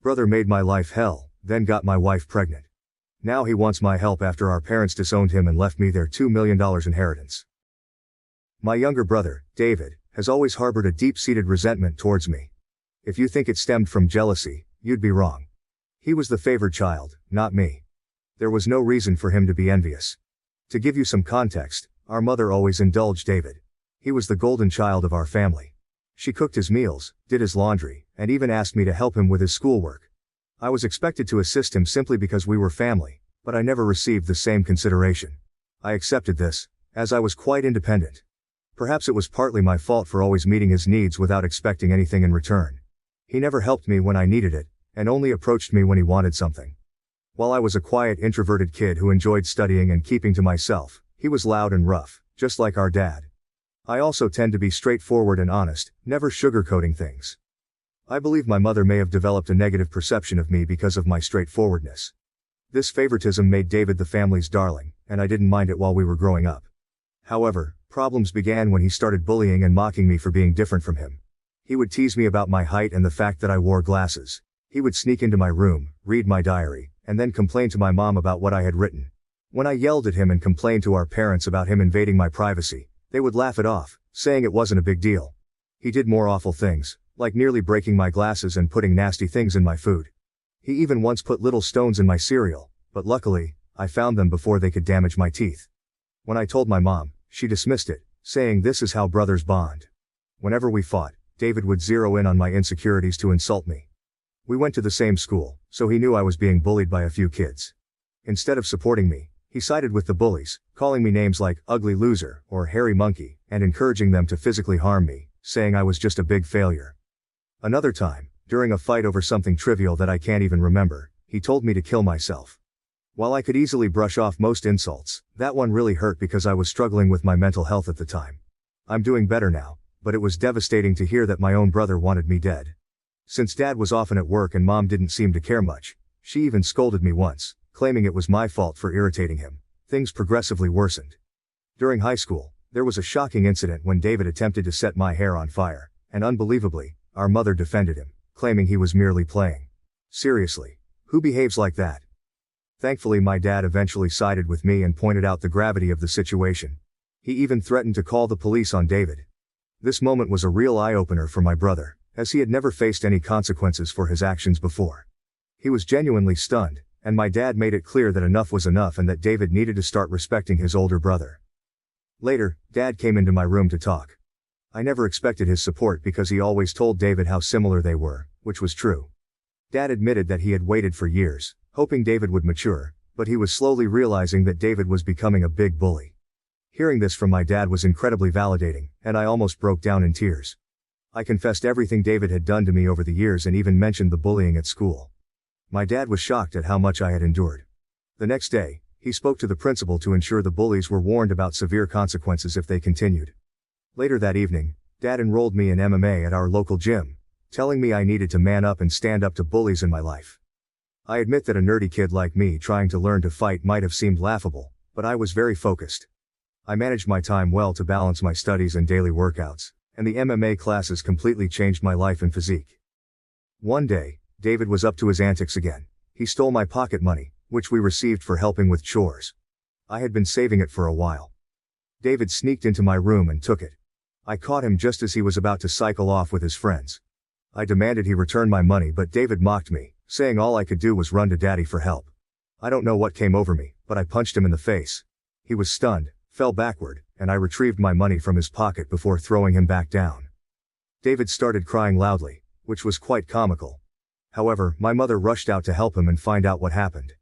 Brother made my life hell, then got my wife pregnant. Now he wants my help after our parents disowned him and left me their $2 million inheritance. My younger brother, David, has always harbored a deep-seated resentment towards me. If you think it stemmed from jealousy, you'd be wrong. He was the favored child, not me. There was no reason for him to be envious. To give you some context, our mother always indulged David. He was the golden child of our family. She cooked his meals, did his laundry, and even asked me to help him with his schoolwork. I was expected to assist him simply because we were family, but I never received the same consideration. I accepted this, as I was quite independent. Perhaps it was partly my fault for always meeting his needs without expecting anything in return. He never helped me when I needed it, and only approached me when he wanted something. While I was a quiet, introverted kid who enjoyed studying and keeping to myself, he was loud and rough, just like our dad. I also tend to be straightforward and honest, never sugarcoating things. I believe my mother may have developed a negative perception of me because of my straightforwardness. This favoritism made David the family's darling, and I didn't mind it while we were growing up. However, problems began when he started bullying and mocking me for being different from him. He would tease me about my height and the fact that I wore glasses. He would sneak into my room, read my diary, and then complain to my mom about what I had written. When I yelled at him and complained to our parents about him invading my privacy, they would laugh it off, saying it wasn't a big deal. He did more awful things, like nearly breaking my glasses and putting nasty things in my food. He even once put little stones in my cereal, but luckily, I found them before they could damage my teeth. When I told my mom, she dismissed it, saying this is how brothers bond. Whenever we fought, David would zero in on my insecurities to insult me. We went to the same school, so he knew I was being bullied by a few kids. Instead of supporting me, he sided with the bullies, calling me names like ugly loser or hairy monkey, and encouraging them to physically harm me, saying I was just a big failure. Another time, during a fight over something trivial that I can't even remember, he told me to kill myself. While I could easily brush off most insults, that one really hurt because I was struggling with my mental health at the time. I'm doing better now, but it was devastating to hear that my own brother wanted me dead. Since Dad was often at work and Mom didn't seem to care much, she even scolded me once, claiming it was my fault for irritating him. Things progressively worsened. During high school, there was a shocking incident when David attempted to set my hair on fire, and unbelievably, our mother defended him, claiming he was merely playing. Seriously, who behaves like that? Thankfully, my dad eventually sided with me and pointed out the gravity of the situation. He even threatened to call the police on David. This moment was a real eye-opener for my brother, as he had never faced any consequences for his actions before. He was genuinely stunned, and my dad made it clear that enough was enough and that David needed to start respecting his older brother. Later, Dad came into my room to talk. I never expected his support because he always told David how similar they were, which was true. Dad admitted that he had waited for years, hoping David would mature, but he was slowly realizing that David was becoming a big bully. Hearing this from my dad was incredibly validating, and I almost broke down in tears. I confessed everything David had done to me over the years and even mentioned the bullying at school. My dad was shocked at how much I had endured. The next day, he spoke to the principal to ensure the bullies were warned about severe consequences if they continued. Later that evening, Dad enrolled me in MMA at our local gym, telling me I needed to man up and stand up to bullies in my life. I admit that a nerdy kid like me trying to learn to fight might have seemed laughable, but I was very focused. I managed my time well to balance my studies and daily workouts, and the MMA classes completely changed my life and physique. One day, David was up to his antics again. He stole my pocket money, which we received for helping with chores. I had been saving it for a while. David sneaked into my room and took it. I caught him just as he was about to cycle off with his friends. I demanded he return my money, but David mocked me, saying all I could do was run to Daddy for help. I don't know what came over me, but I punched him in the face. He was stunned, fell backward, and I retrieved my money from his pocket before throwing him back down. David started crying loudly, which was quite comical. However, my mother rushed out to help him and find out what happened.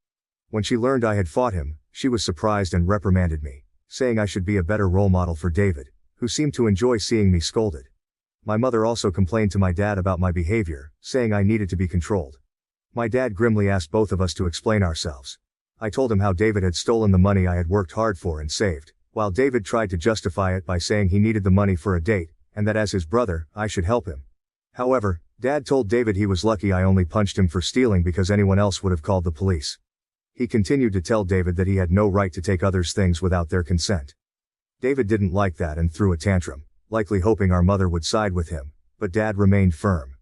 When she learned I had fought him, she was surprised and reprimanded me, saying I should be a better role model for David, who seemed to enjoy seeing me scolded. My mother also complained to my dad about my behavior, saying I needed to be controlled. My dad grimly asked both of us to explain ourselves. I told him how David had stolen the money I had worked hard for and saved, while David tried to justify it by saying he needed the money for a date, and that as his brother, I should help him. However, Dad told David he was lucky I only punched him for stealing because anyone else would have called the police. He continued to tell David that he had no right to take others' things without their consent. David didn't like that and threw a tantrum, likely hoping our mother would side with him, but Dad remained firm.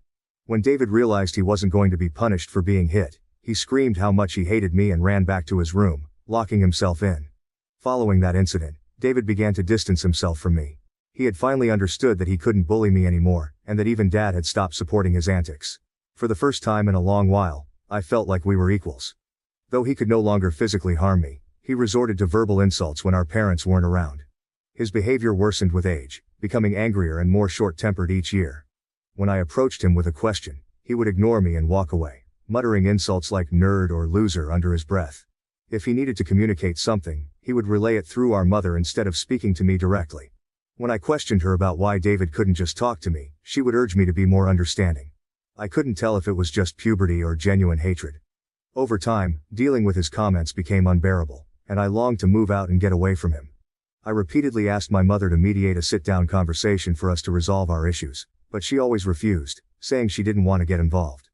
When David realized he wasn't going to be punished for being hit, he screamed how much he hated me and ran back to his room, locking himself in. Following that incident, David began to distance himself from me. He had finally understood that he couldn't bully me anymore, and that even Dad had stopped supporting his antics. For the first time in a long while, I felt like we were equals. Though he could no longer physically harm me, he resorted to verbal insults when our parents weren't around. His behavior worsened with age, becoming angrier and more short-tempered each year. When I approached him with a question, he would ignore me and walk away, muttering insults like nerd or loser under his breath. If he needed to communicate something, he would relay it through our mother instead of speaking to me directly. When I questioned her about why David couldn't just talk to me, she would urge me to be more understanding. I couldn't tell if it was just puberty or genuine hatred. Over time, dealing with his comments became unbearable, and I longed to move out and get away from him. I repeatedly asked my mother to mediate a sit-down conversation for us to resolve our issues, but she always refused, saying she didn't want to get involved.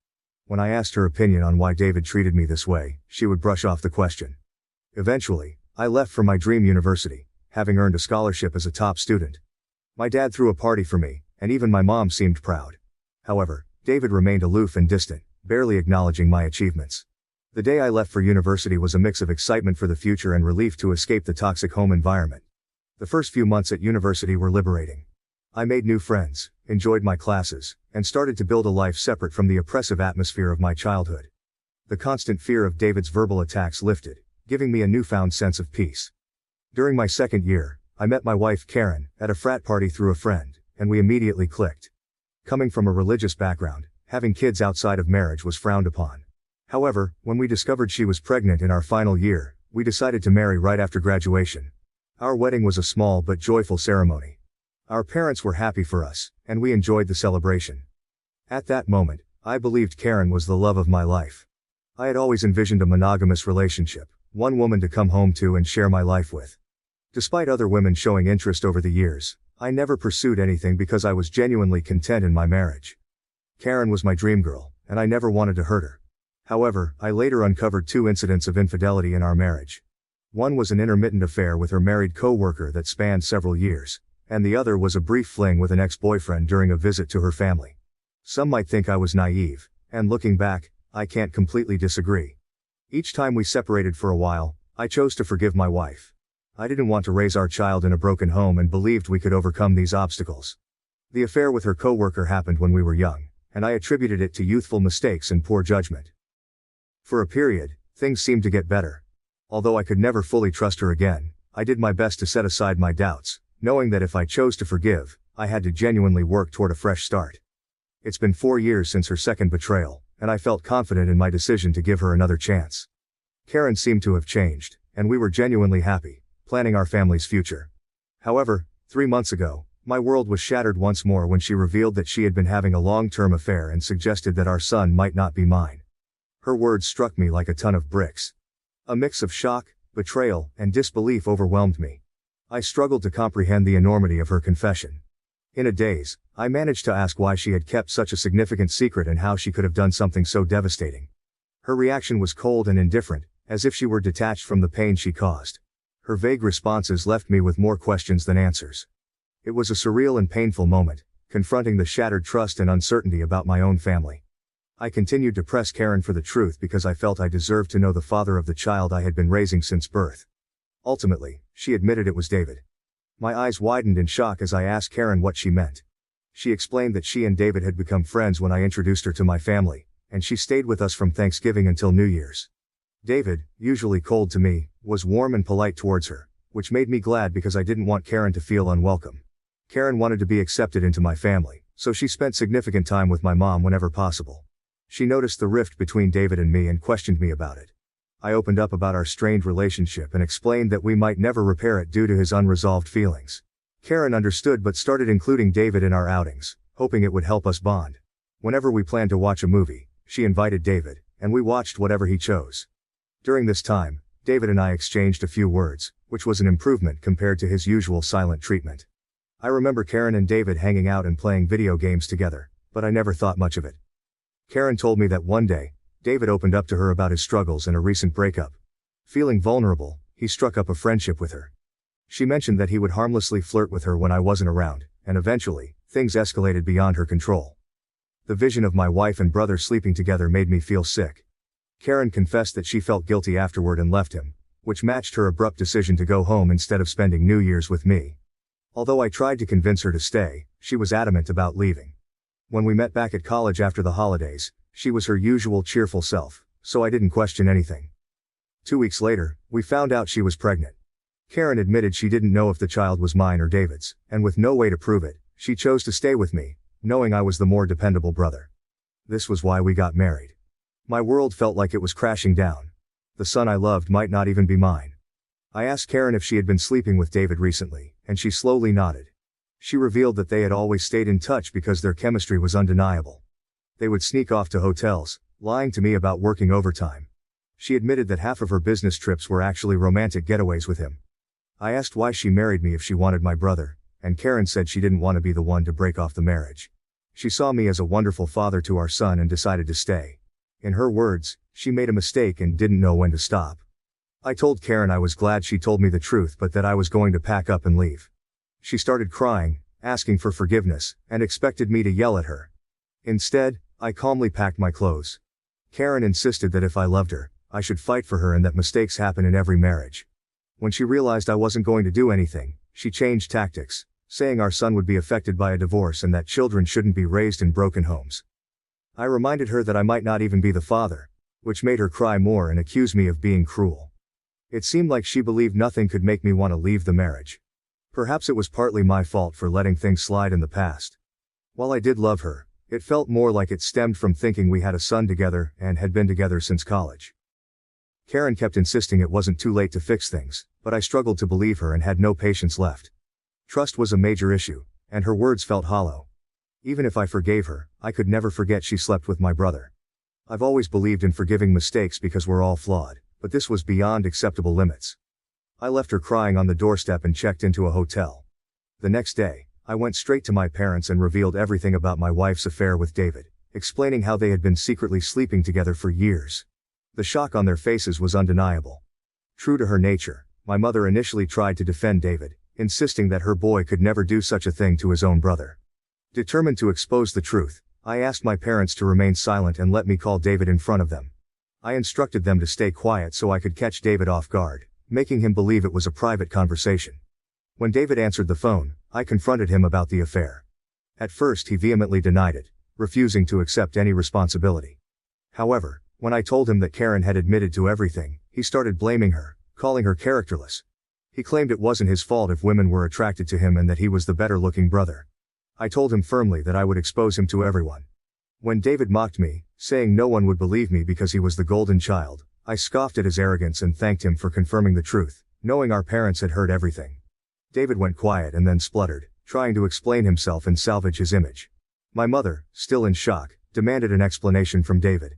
When I asked her opinion on why David treated me this way, she would brush off the question. Eventually, I left for my dream university, having earned a scholarship as a top student. My dad threw a party for me, and even my mom seemed proud. However, David remained aloof and distant, barely acknowledging my achievements. The day I left for university was a mix of excitement for the future and relief to escape the toxic home environment. The first few months at university were liberating. I made new friends, enjoyed my classes, and started to build a life separate from the oppressive atmosphere of my childhood. The constant fear of David's verbal attacks lifted, giving me a newfound sense of peace. During my second year, I met my wife Karen at a frat party through a friend, and we immediately clicked. Coming from a religious background, having kids outside of marriage was frowned upon. However, when we discovered she was pregnant in our final year, we decided to marry right after graduation. Our wedding was a small but joyful ceremony. Our parents were happy for us, and we enjoyed the celebration. At that moment, I believed Karen was the love of my life. I had always envisioned a monogamous relationship, one woman to come home to and share my life with. Despite other women showing interest over the years, I never pursued anything because I was genuinely content in my marriage. Karen was my dream girl, and I never wanted to hurt her. However, I later uncovered 2 incidents of infidelity in our marriage. One was an intermittent affair with her married co-worker that spanned several years, and the other was a brief fling with an ex-boyfriend during a visit to her family. Some might think I was naive, and looking back, I can't completely disagree. Each time we separated for a while, I chose to forgive my wife. I didn't want to raise our child in a broken home and believed we could overcome these obstacles. The affair with her co-worker happened when we were young, and I attributed it to youthful mistakes and poor judgment. For a period, things seemed to get better. Although I could never fully trust her again, I did my best to set aside my doubts, knowing that if I chose to forgive, I had to genuinely work toward a fresh start. It's been 4 years since her second betrayal, and I felt confident in my decision to give her another chance. Karen seemed to have changed, and we were genuinely happy, planning our family's future. However, 3 months ago, my world was shattered once more when she revealed that she had been having a long-term affair and suggested that our son might not be mine. Her words struck me like a ton of bricks. A mix of shock, betrayal, and disbelief overwhelmed me. I struggled to comprehend the enormity of her confession. In a daze, I managed to ask why she had kept such a significant secret and how she could have done something so devastating. Her reaction was cold and indifferent, as if she were detached from the pain she caused. Her vague responses left me with more questions than answers. It was a surreal and painful moment, confronting the shattered trust and uncertainty about my own family. I continued to press Karen for the truth because I felt I deserved to know the father of the child I had been raising since birth. Ultimately, she admitted it was David. My eyes widened in shock as I asked Karen what she meant. She explained that she and David had become friends when I introduced her to my family, and she stayed with us from Thanksgiving until New Year's. David, usually cold to me, was warm and polite towards her, which made me glad because I didn't want Karen to feel unwelcome. Karen wanted to be accepted into my family, so she spent significant time with my mom whenever possible. She noticed the rift between David and me and questioned me about it. I opened up about our strained relationship and explained that we might never repair it due to his unresolved feelings. Karen understood but started including David in our outings, hoping it would help us bond. Whenever we planned to watch a movie, she invited David, and we watched whatever he chose. During this time, David and I exchanged a few words, which was an improvement compared to his usual silent treatment. I remember Karen and David hanging out and playing video games together, but I never thought much of it. Karen told me that one day, David opened up to her about his struggles and a recent breakup. Feeling vulnerable, he struck up a friendship with her. She mentioned that he would harmlessly flirt with her when I wasn't around, and eventually, things escalated beyond her control. The vision of my wife and brother sleeping together made me feel sick. Karen confessed that she felt guilty afterward and left him, which matched her abrupt decision to go home instead of spending New Year's with me. Although I tried to convince her to stay, she was adamant about leaving. When we met back at college after the holidays, she was her usual cheerful self, so I didn't question anything. 2 weeks later, we found out she was pregnant. Karen admitted she didn't know if the child was mine or David's, and with no way to prove it, she chose to stay with me, knowing I was the more dependable brother. This was why we got married. My world felt like it was crashing down. The son I loved might not even be mine. I asked Karen if she had been sleeping with David recently, and she slowly nodded. She revealed that they had always stayed in touch because their chemistry was undeniable. They would sneak off to hotels, lying to me about working overtime. She admitted that half of her business trips were actually romantic getaways with him. I asked why she married me if she wanted my brother, and Karen said she didn't want to be the one to break off the marriage. She saw me as a wonderful father to our son and decided to stay. In her words, she made a mistake and didn't know when to stop. I told Karen I was glad she told me the truth but that I was going to pack up and leave. She started crying, asking for forgiveness, and expected me to yell at her. Instead, I calmly packed my clothes. Karen insisted that if I loved her, I should fight for her and that mistakes happen in every marriage. When she realized I wasn't going to do anything, she changed tactics, saying our son would be affected by a divorce and that children shouldn't be raised in broken homes. I reminded her that I might not even be the father, which made her cry more and accuse me of being cruel. It seemed like she believed nothing could make me want to leave the marriage. Perhaps it was partly my fault for letting things slide in the past. While I did love her, it felt more like it stemmed from thinking we had a son together and had been together since college. Karen kept insisting it wasn't too late to fix things, but I struggled to believe her and had no patience left. Trust was a major issue, and her words felt hollow. Even if I forgave her, I could never forget she slept with my brother. I've always believed in forgiving mistakes because we're all flawed, but this was beyond acceptable limits. I left her crying on the doorstep and checked into a hotel. The next day, I went straight to my parents and revealed everything about my wife's affair with David, explaining how they had been secretly sleeping together for years. The shock on their faces was undeniable. True to her nature, my mother initially tried to defend David, insisting that her boy could never do such a thing to his own brother. Determined to expose the truth, I asked my parents to remain silent and let me call David in front of them. I instructed them to stay quiet so I could catch David off guard, making him believe it was a private conversation. When David answered the phone, I confronted him about the affair. At first he vehemently denied it, refusing to accept any responsibility. However, when I told him that Karen had admitted to everything, he started blaming her, calling her characterless. He claimed it wasn't his fault if women were attracted to him and that he was the better-looking brother. I told him firmly that I would expose him to everyone. When David mocked me, saying no one would believe me because he was the golden child, I scoffed at his arrogance and thanked him for confirming the truth, knowing our parents had heard everything. David went quiet and then spluttered, trying to explain himself and salvage his image. My mother, still in shock, demanded an explanation from David.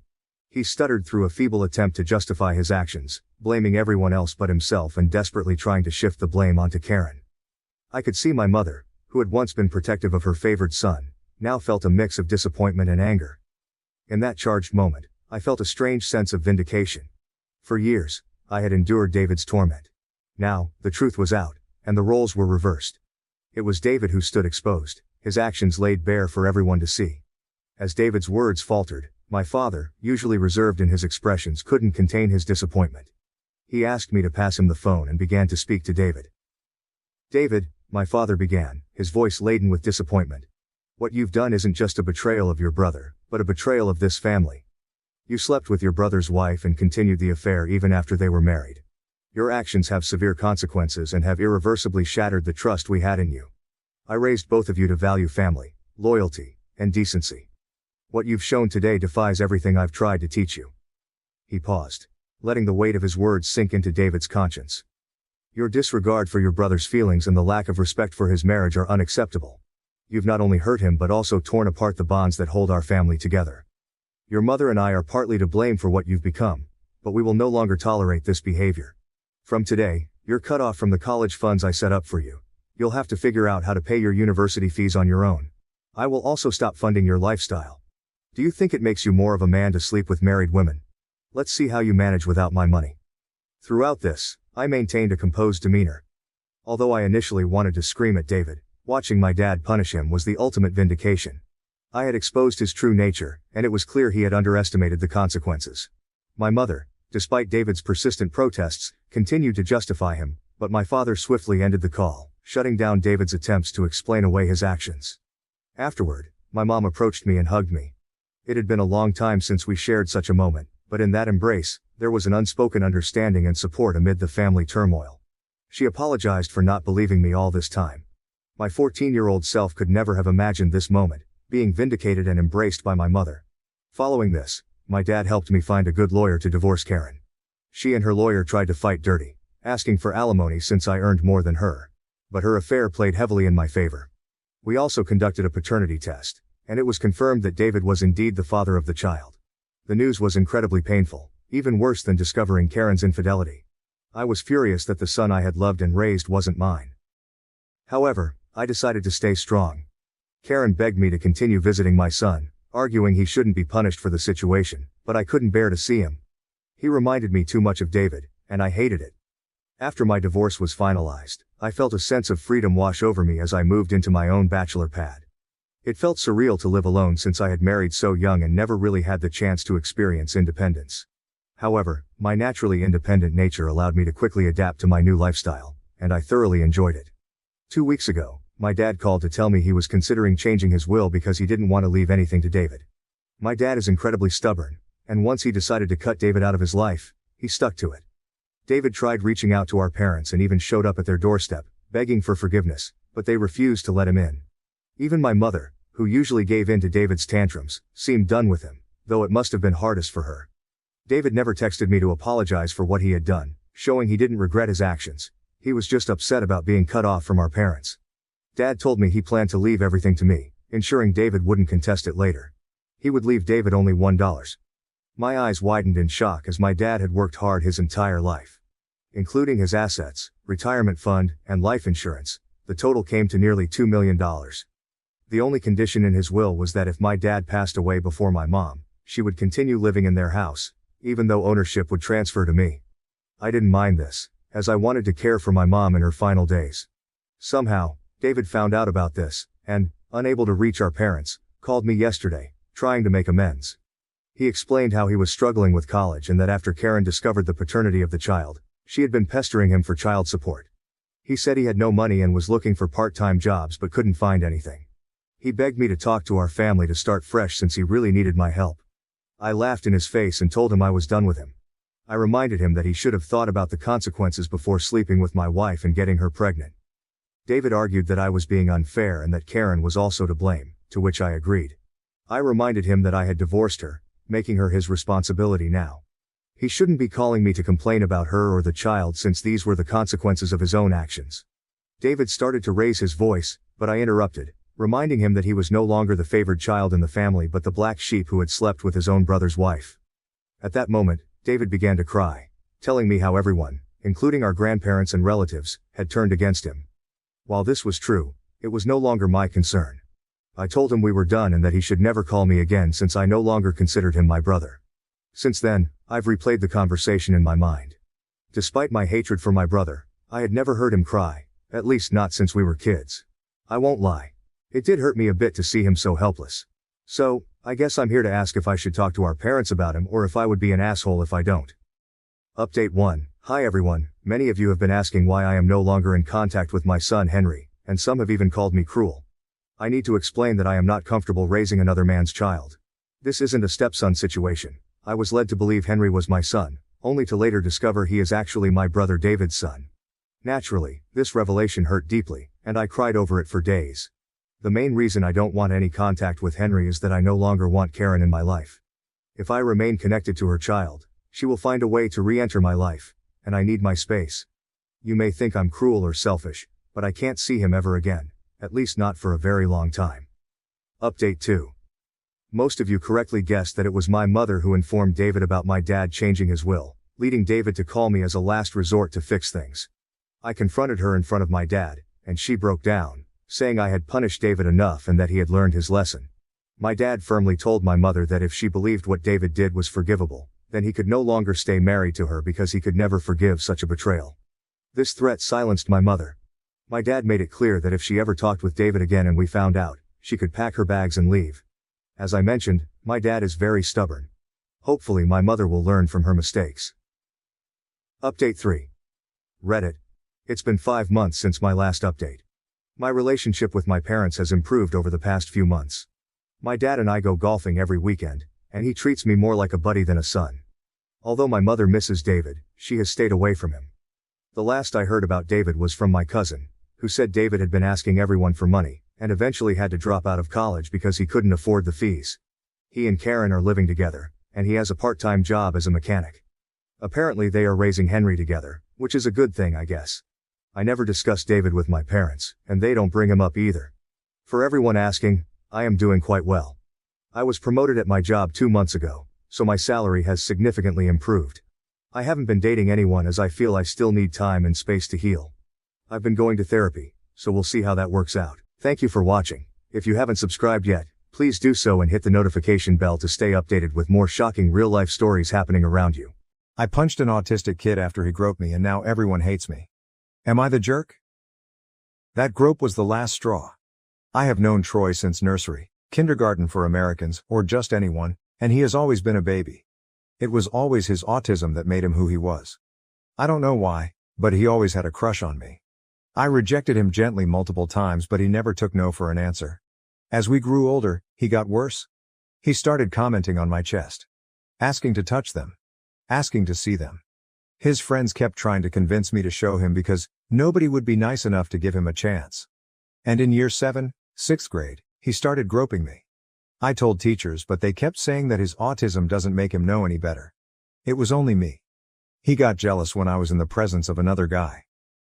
He stuttered through a feeble attempt to justify his actions, blaming everyone else but himself and desperately trying to shift the blame onto Karen. I could see my mother, who had once been protective of her favored son, now felt a mix of disappointment and anger. In that charged moment, I felt a strange sense of vindication. For years, I had endured David's torment. Now, the truth was out, and the roles were reversed. It was David who stood exposed, his actions laid bare for everyone to see. As David's words faltered, my father, usually reserved in his expressions, couldn't contain his disappointment. He asked me to pass him the phone and began to speak to David. "David," my father began, his voice laden with disappointment. "What you've done isn't just a betrayal of your brother, but a betrayal of this family. You slept with your brother's wife and continued the affair even after they were married. Your actions have severe consequences and have irreversibly shattered the trust we had in you. I raised both of you to value family, loyalty, and decency. What you've shown today defies everything I've tried to teach you." He paused, letting the weight of his words sink into David's conscience. "Your disregard for your brother's feelings and the lack of respect for his marriage are unacceptable. You've not only hurt him but also torn apart the bonds that hold our family together. Your mother and I are partly to blame for what you've become, but we will no longer tolerate this behavior. From today, you're cut off from the college funds I set up for you. You'll have to figure out how to pay your university fees on your own. I will also stop funding your lifestyle. Do you think it makes you more of a man to sleep with married women? Let's see how you manage without my money." Throughout this, I maintained a composed demeanor. Although I initially wanted to scream at David, watching my dad punish him was the ultimate vindication. I had exposed his true nature, and it was clear he had underestimated the consequences. My mother, despite David's persistent protests, continued to justify him, but my father swiftly ended the call, shutting down David's attempts to explain away his actions. Afterward, my mom approached me and hugged me. It had been a long time since we shared such a moment, but in that embrace, there was an unspoken understanding and support amid the family turmoil. She apologized for not believing me all this time. My 14-year-old self could never have imagined this moment, being vindicated and embraced by my mother. Following this, my dad helped me find a good lawyer to divorce Karen. She and her lawyer tried to fight dirty, asking for alimony since I earned more than her. But her affair played heavily in my favor. We also conducted a paternity test, and it was confirmed that David was indeed the father of the child. The news was incredibly painful, even worse than discovering Karen's infidelity. I was furious that the son I had loved and raised wasn't mine. However, I decided to stay strong. Karen begged me to continue visiting my son, arguing he shouldn't be punished for the situation, but I couldn't bear to see him. He reminded me too much of David, and I hated it. After my divorce was finalized, I felt a sense of freedom wash over me as I moved into my own bachelor pad. It felt surreal to live alone since I had married so young and never really had the chance to experience independence. However, my naturally independent nature allowed me to quickly adapt to my new lifestyle, and I thoroughly enjoyed it. 2 weeks ago, my dad called to tell me he was considering changing his will because he didn't want to leave anything to David. My dad is incredibly stubborn, and once he decided to cut David out of his life, he stuck to it. David tried reaching out to our parents and even showed up at their doorstep, begging for forgiveness, but they refused to let him in. Even my mother, who usually gave in to David's tantrums, seemed done with him, though it must have been hardest for her. David never texted me to apologize for what he had done, showing he didn't regret his actions. He was just upset about being cut off from our parents. Dad told me he planned to leave everything to me, ensuring David wouldn't contest it later. He would leave David only $1. My eyes widened in shock as my dad had worked hard his entire life. Including his assets, retirement fund, and life insurance, the total came to nearly $2 million. The only condition in his will was that if my dad passed away before my mom, she would continue living in their house, even though ownership would transfer to me. I didn't mind this, as I wanted to care for my mom in her final days. Somehow, David found out about this, and, unable to reach our parents, called me yesterday, trying to make amends. He explained how he was struggling with college and that after Karen discovered the paternity of the child, she had been pestering him for child support. He said he had no money and was looking for part-time jobs but couldn't find anything. He begged me to talk to our family to start fresh since he really needed my help. I laughed in his face and told him I was done with him. I reminded him that he should have thought about the consequences before sleeping with my wife and getting her pregnant. David argued that I was being unfair and that Karen was also to blame, to which I agreed. I reminded him that I had divorced her, making her his responsibility now. He shouldn't be calling me to complain about her or the child since these were the consequences of his own actions. David started to raise his voice, but I interrupted, reminding him that he was no longer the favored child in the family but the black sheep who had slept with his own brother's wife. At that moment, David began to cry, telling me how everyone, including our grandparents and relatives, had turned against him. While this was true, it was no longer my concern. I told him we were done and that he should never call me again since I no longer considered him my brother. Since then, I've replayed the conversation in my mind. Despite my hatred for my brother, I had never heard him cry, at least not since we were kids. I won't lie. It did hurt me a bit to see him so helpless. So, I guess I'm here to ask if I should talk to our parents about him or if I would be an asshole if I don't. Update 1. Hi everyone, many of you have been asking why I am no longer in contact with my son Henry, and some have even called me cruel. I need to explain that I am not comfortable raising another man's child. This isn't a stepson situation. I was led to believe Henry was my son, only to later discover he is actually my brother David's son. Naturally, this revelation hurt deeply, and I cried over it for days. The main reason I don't want any contact with Henry is that I no longer want Karen in my life. If I remain connected to her child, she will find a way to re-enter my life, and I need my space. You may think I'm cruel or selfish, but I can't see him ever again, at least not for a very long time. Update 2. Most of you correctly guessed that it was my mother who informed David about my dad changing his will, leading David to call me as a last resort to fix things. I confronted her in front of my dad, and she broke down, saying I had punished David enough and that he had learned his lesson. My dad firmly told my mother that if she believed what David did was forgivable, then he could no longer stay married to her because he could never forgive such a betrayal. This threat silenced my mother. My dad made it clear that if she ever talked with David again and we found out, she could pack her bags and leave. As I mentioned, my dad is very stubborn. Hopefully my mother will learn from her mistakes. Update 3. Reddit. It's been 5 months since my last update. My relationship with my parents has improved over the past few months. My dad and I go golfing every weekend, and he treats me more like a buddy than a son. Although my mother misses David, she has stayed away from him. The last I heard about David was from my cousin, who said David had been asking everyone for money, and eventually had to drop out of college because he couldn't afford the fees. He and Karen are living together, and he has a part-time job as a mechanic. Apparently they are raising Henry together, which is a good thing, I guess. I never discuss David with my parents, and they don't bring him up either. For everyone asking, I am doing quite well. I was promoted at my job 2 months ago, so my salary has significantly improved. I haven't been dating anyone as I feel I still need time and space to heal. I've been going to therapy, so we'll see how that works out. Thank you for watching. If you haven't subscribed yet, please do so and hit the notification bell to stay updated with more shocking real-life stories happening around you. I punched an autistic kid after he groped me and now everyone hates me. Am I the jerk? That grope was the last straw. I have known Troy since nursery, kindergarten for Americans, or just anyone, and he has always been a baby. It was always his autism that made him who he was. I don't know why, but he always had a crush on me. I rejected him gently multiple times, but he never took no for an answer. As we grew older, he got worse. He started commenting on my chest. Asking to touch them. Asking to see them. His friends kept trying to convince me to show him because nobody would be nice enough to give him a chance. And in year 7, 6th grade, he started groping me. I told teachers, but they kept saying that his autism doesn't make him know any better. It was only me. He got jealous when I was in the presence of another guy.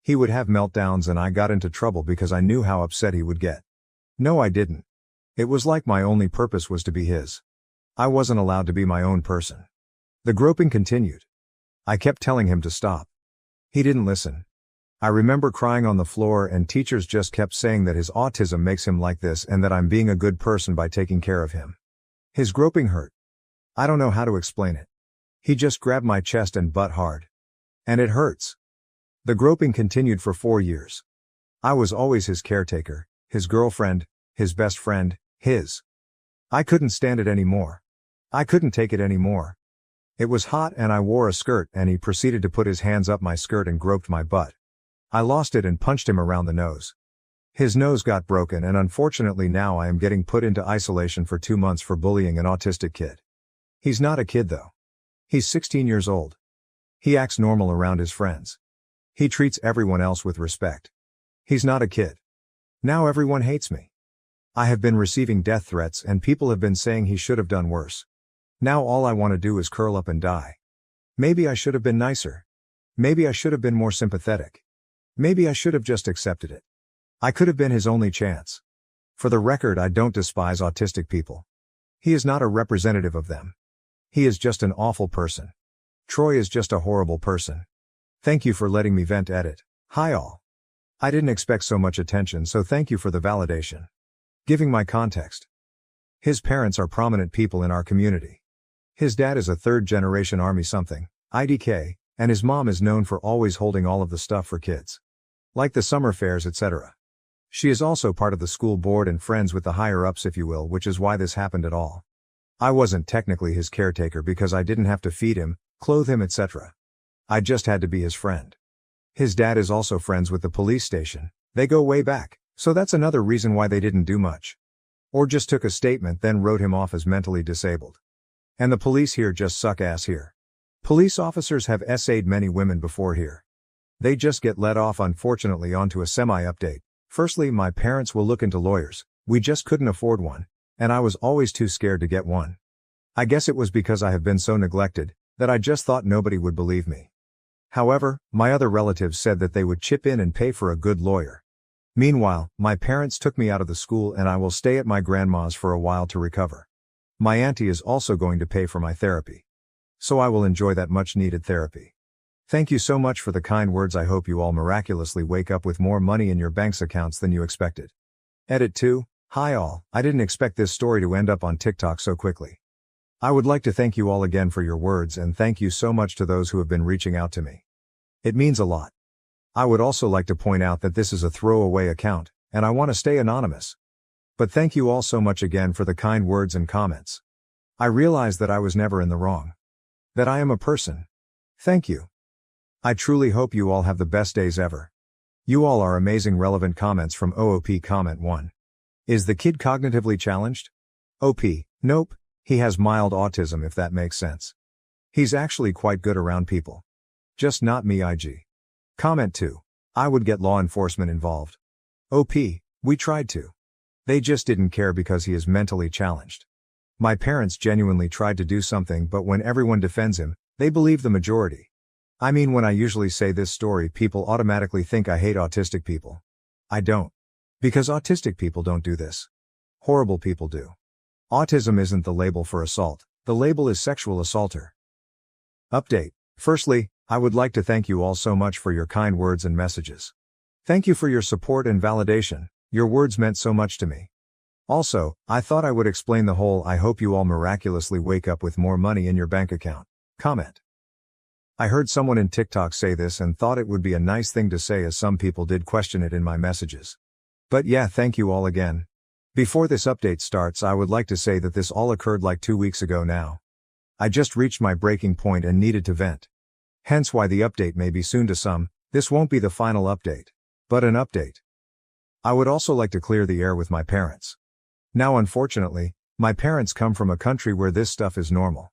He would have meltdowns and I got into trouble because I knew how upset he would get. No, I didn't. It was like my only purpose was to be his. I wasn't allowed to be my own person. The groping continued. I kept telling him to stop. He didn't listen. I remember crying on the floor and teachers just kept saying that his autism makes him like this and that I'm being a good person by taking care of him. His groping hurt. I don't know how to explain it. He just grabbed my chest and butt hard. And it hurts. The groping continued for 4 years. I was always his caretaker, his girlfriend, his best friend, his. I couldn't stand it anymore. I couldn't take it anymore. It was hot and I wore a skirt and he proceeded to put his hands up my skirt and groped my butt. I lost it and punched him around the nose. His nose got broken and unfortunately now I am getting put into isolation for 2 months for bullying an autistic kid. He's not a kid though. He's 16 years old. He acts normal around his friends. He treats everyone else with respect. He's not a kid. Now everyone hates me. I have been receiving death threats and people have been saying he should have done worse. Now all I want to do is curl up and die. Maybe I should have been nicer. Maybe I should have been more sympathetic. Maybe I should have just accepted it. I could have been his only chance. For the record, I don't despise autistic people. He is not a representative of them. He is just an awful person. Troy is just a horrible person. Thank you for letting me vent. Edit. Hi all. I didn't expect so much attention, so thank you for the validation. Giving my context. His parents are prominent people in our community. His dad is a third-generation Army something, IDK, and his mom is known for always holding all of the stuff for kids. Like the summer fairs, etc. She is also part of the school board and friends with the higher-ups, if you will, which is why this happened at all. I wasn't technically his caretaker because I didn't have to feed him, clothe him, etc. I just had to be his friend. His dad is also friends with the police station. They go way back, so that's another reason why they didn't do much. Or just took a statement then wrote him off as mentally disabled. And the police here just suck ass here. Police officers have essayed many women before here. They just get let off. Unfortunately, onto a semi-update. Firstly, my parents will look into lawyers. We just couldn't afford one, and I was always too scared to get one. I guess it was because I have been so neglected, that I just thought nobody would believe me. However, my other relatives said that they would chip in and pay for a good lawyer. Meanwhile, my parents took me out of the school and I will stay at my grandma's for a while to recover. My auntie is also going to pay for my therapy. So I will enjoy that much needed therapy. Thank you so much for the kind words. I hope you all miraculously wake up with more money in your bank's accounts than you expected. Edit 2. Hi all, I didn't expect this story to end up on TikTok so quickly. I would like to thank you all again for your words and thank you so much to those who have been reaching out to me. It means a lot. I would also like to point out that this is a throwaway account, and I want to stay anonymous. But thank you all so much again for the kind words and comments. I realize that I was never in the wrong. That I am a person. Thank you. I truly hope you all have the best days ever. You all are amazing. Relevant comments from OOP. Comment 1. Is the kid cognitively challenged? OP, nope, he has mild autism if that makes sense. He's actually quite good around people. Just not me. IG. Comment 2. I would get law enforcement involved. OP, we tried to. They just didn't care because he is mentally challenged. My parents genuinely tried to do something, but when everyone defends him, they believe the majority. I mean, when I usually say this story, people automatically think I hate autistic people. I don't. Because autistic people don't do this. Horrible people do. Autism isn't the label for assault, the label is sexual assaulter. Update. Firstly, I would like to thank you all so much for your kind words and messages. Thank you for your support and validation, your words meant so much to me. Also, I thought I would explain the whole "I hope you all miraculously wake up with more money in your bank account" comment. I heard someone in TikTok say this and thought it would be a nice thing to say, as some people did question it in my messages. But yeah, thank you all again. Before this update starts, I would like to say that this all occurred like 2 weeks ago now. I just reached my breaking point and needed to vent. Hence why the update may be soon to some. This won't be the final update, but an update. I would also like to clear the air with my parents. Now, unfortunately, my parents come from a country where this stuff is normal.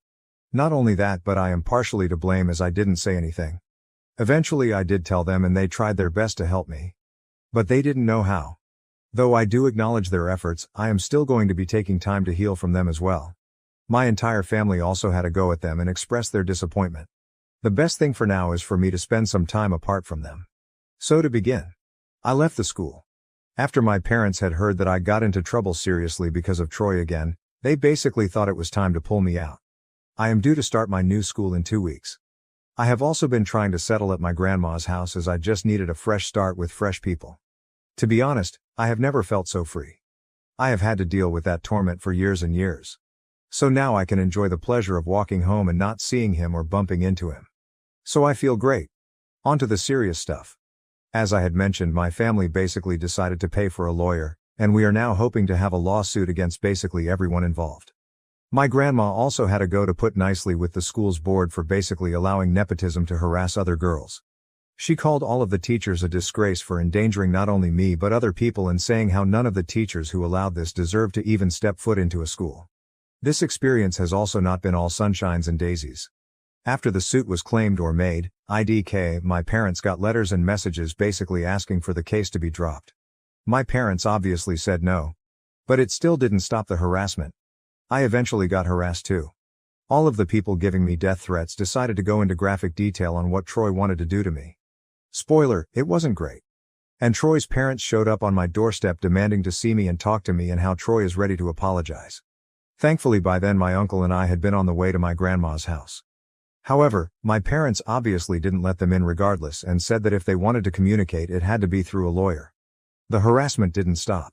Not only that, but I am partially to blame as I didn't say anything. Eventually I did tell them and they tried their best to help me. But they didn't know how. Though I do acknowledge their efforts, I am still going to be taking time to heal from them as well. My entire family also had a go at them and expressed their disappointment. The best thing for now is for me to spend some time apart from them. So to begin, I left the school. After my parents had heard that I got into trouble seriously because of Troy again, they basically thought it was time to pull me out. I am due to start my new school in 2 weeks. I have also been trying to settle at my grandma's house as I just needed a fresh start with fresh people. To be honest, I have never felt so free. I have had to deal with that torment for years and years. So now I can enjoy the pleasure of walking home and not seeing him or bumping into him. So I feel great. On to the serious stuff. As I had mentioned, my family basically decided to pay for a lawyer, and we are now hoping to have a lawsuit against basically everyone involved. My grandma also had a go, to put nicely, with the school's board for basically allowing nepotism to harass other girls. She called all of the teachers a disgrace for endangering not only me but other people, and saying how none of the teachers who allowed this deserved to even step foot into a school. This experience has also not been all sunshines and daisies. After the suit was claimed or made, IDK, my parents got letters and messages basically asking for the case to be dropped. My parents obviously said no. But it still didn't stop the harassment. I eventually got harassed too. All of the people giving me death threats decided to go into graphic detail on what Troy wanted to do to me. Spoiler, it wasn't great. And Troy's parents showed up on my doorstep demanding to see me and talk to me, and how Troy is ready to apologize. Thankfully by then my uncle and I had been on the way to my grandma's house. However, my parents obviously didn't let them in regardless, and said that if they wanted to communicate it had to be through a lawyer. The harassment didn't stop.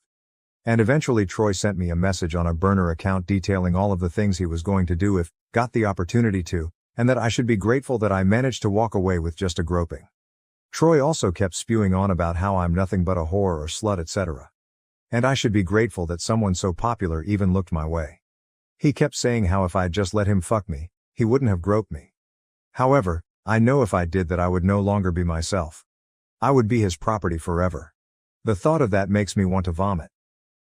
And eventually Troy sent me a message on a burner account detailing all of the things he was going to do if got the opportunity to, and that I should be grateful that I managed to walk away with just a groping. Troy also kept spewing on about how I'm nothing but a whore or slut, etc. And I should be grateful that someone so popular even looked my way. He kept saying how if I'd just let him fuck me, he wouldn't have groped me. However, I know if I did that I would no longer be myself. I would be his property forever. The thought of that makes me want to vomit.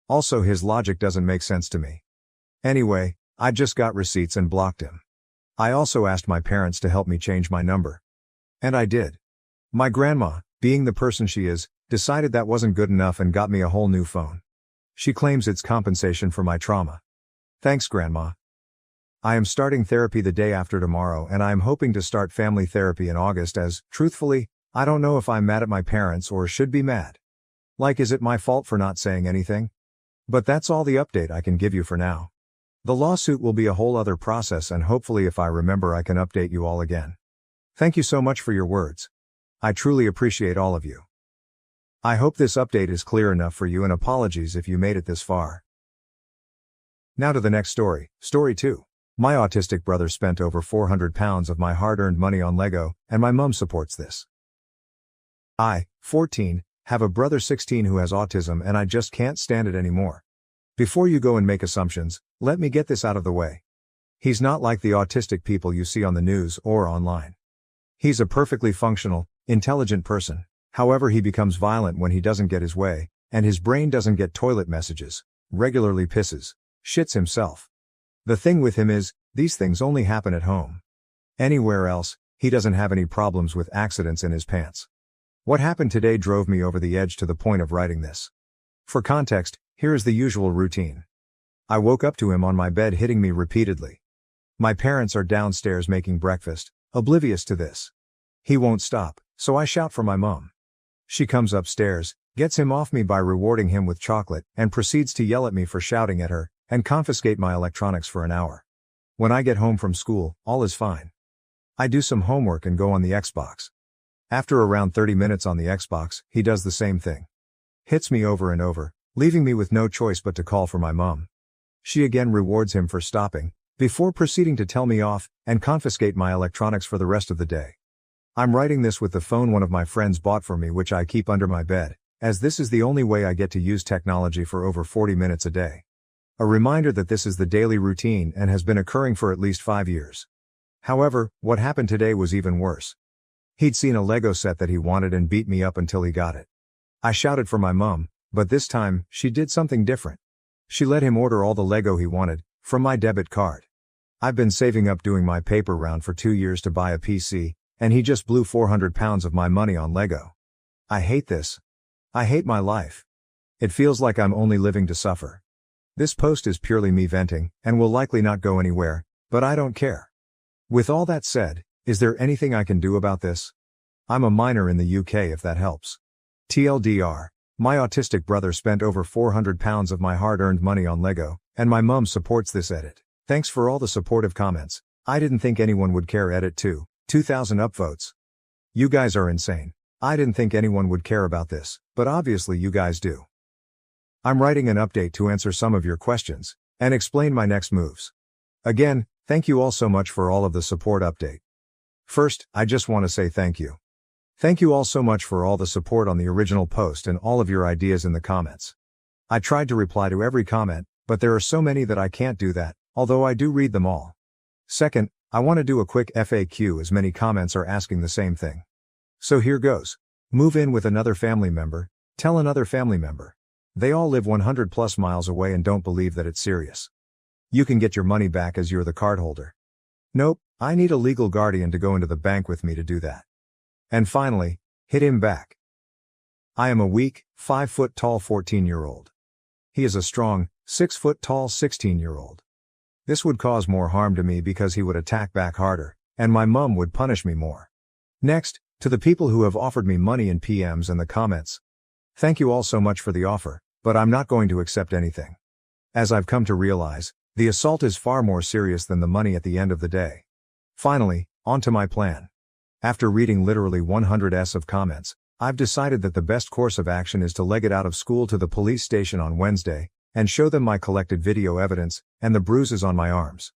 Also, his logic doesn't make sense to me. Anyway, I just got receipts and blocked him. I also asked my parents to help me change my number. And I did. My grandma, being the person she is, decided that wasn't good enough and got me a whole new phone. She claims it's compensation for my trauma. Thanks, Grandma. I am starting therapy the day after tomorrow, and I am hoping to start family therapy in August, as, truthfully, I don't know if I'm mad at my parents or should be mad. Like, is it my fault for not saying anything? But that's all the update I can give you for now. The lawsuit will be a whole other process, and hopefully if I remember I can update you all again. Thank you so much for your words. I truly appreciate all of you. I hope this update is clear enough for you, and apologies if you made it this far. Now to the next story, Story 2. My autistic brother spent over £400 of my hard-earned money on Lego, and my mum supports this. I, 14, have a brother 16 who has autism, and I just can't stand it anymore. Before you go and make assumptions, let me get this out of the way. He's not like the autistic people you see on the news or online. He's a perfectly functional, intelligent person. However, he becomes violent when he doesn't get his way, and his brain doesn't get toilet messages, regularly pisses, shits himself. The thing with him is, these things only happen at home. Anywhere else, he doesn't have any problems with accidents in his pants. What happened today drove me over the edge to the point of writing this. For context, here is the usual routine. I woke up to him on my bed hitting me repeatedly. My parents are downstairs making breakfast, oblivious to this. He won't stop, so I shout for my mom. She comes upstairs, gets him off me by rewarding him with chocolate, and proceeds to yell at me for shouting at her, and confiscate my electronics for an hour. When I get home from school, all is fine. I do some homework and go on the Xbox. After around 30 minutes on the Xbox, he does the same thing. Hits me over and over, leaving me with no choice but to call for my mom. She again rewards him for stopping, before proceeding to tell me off, and confiscate my electronics for the rest of the day. I'm writing this with the phone one of my friends bought for me, which I keep under my bed, as this is the only way I get to use technology for over 40 minutes a day. A reminder that this is the daily routine and has been occurring for at least 5 years. However, what happened today was even worse. He'd seen a Lego set that he wanted and beat me up until he got it. I shouted for my mom, but this time, she did something different. She let him order all the Lego he wanted, from my debit card. I've been saving up doing my paper round for 2 years to buy a PC, and he just blew 400 pounds of my money on Lego. I hate this. I hate my life. It feels like I'm only living to suffer. This post is purely me venting, and will likely not go anywhere, but I don't care. With all that said, is there anything I can do about this? I'm a minor in the UK if that helps. TLDR, my autistic brother spent over 400 pounds of my hard-earned money on Lego, and my mum supports this edit. Thanks for all the supportive comments. I didn't think anyone would care. Edit 2, 2000 upvotes. You guys are insane. I didn't think anyone would care about this, but obviously you guys do. I'm writing an update to answer some of your questions, and explain my next moves. Again, thank you all so much for all of the support update. First, I just want to say thank you. Thank you all so much for all the support on the original post and all of your ideas in the comments. I tried to reply to every comment, but there are so many that I can't do that, although I do read them all. Second, I want to do a quick FAQ as many comments are asking the same thing. So here goes. Move in with another family member, tell another family member. They all live 100 plus miles away and don't believe that it's serious. You can get your money back as you're the cardholder. Nope, I need a legal guardian to go into the bank with me to do that. And finally, hit him back. I am a weak, 5 foot tall 14-year-old. He is a strong, 6 foot tall 16-year-old. This would cause more harm to me because he would attack back harder, and my mum would punish me more. Next, to the people who have offered me money in PMs and the comments. Thank you all so much for the offer, but I'm not going to accept anything. As I've come to realize, the assault is far more serious than the money at the end of the day. Finally, on to my plan. After reading literally 100s of comments, I've decided that the best course of action is to leg it out of school to the police station on Wednesday, and show them my collected video evidence, and the bruises on my arms.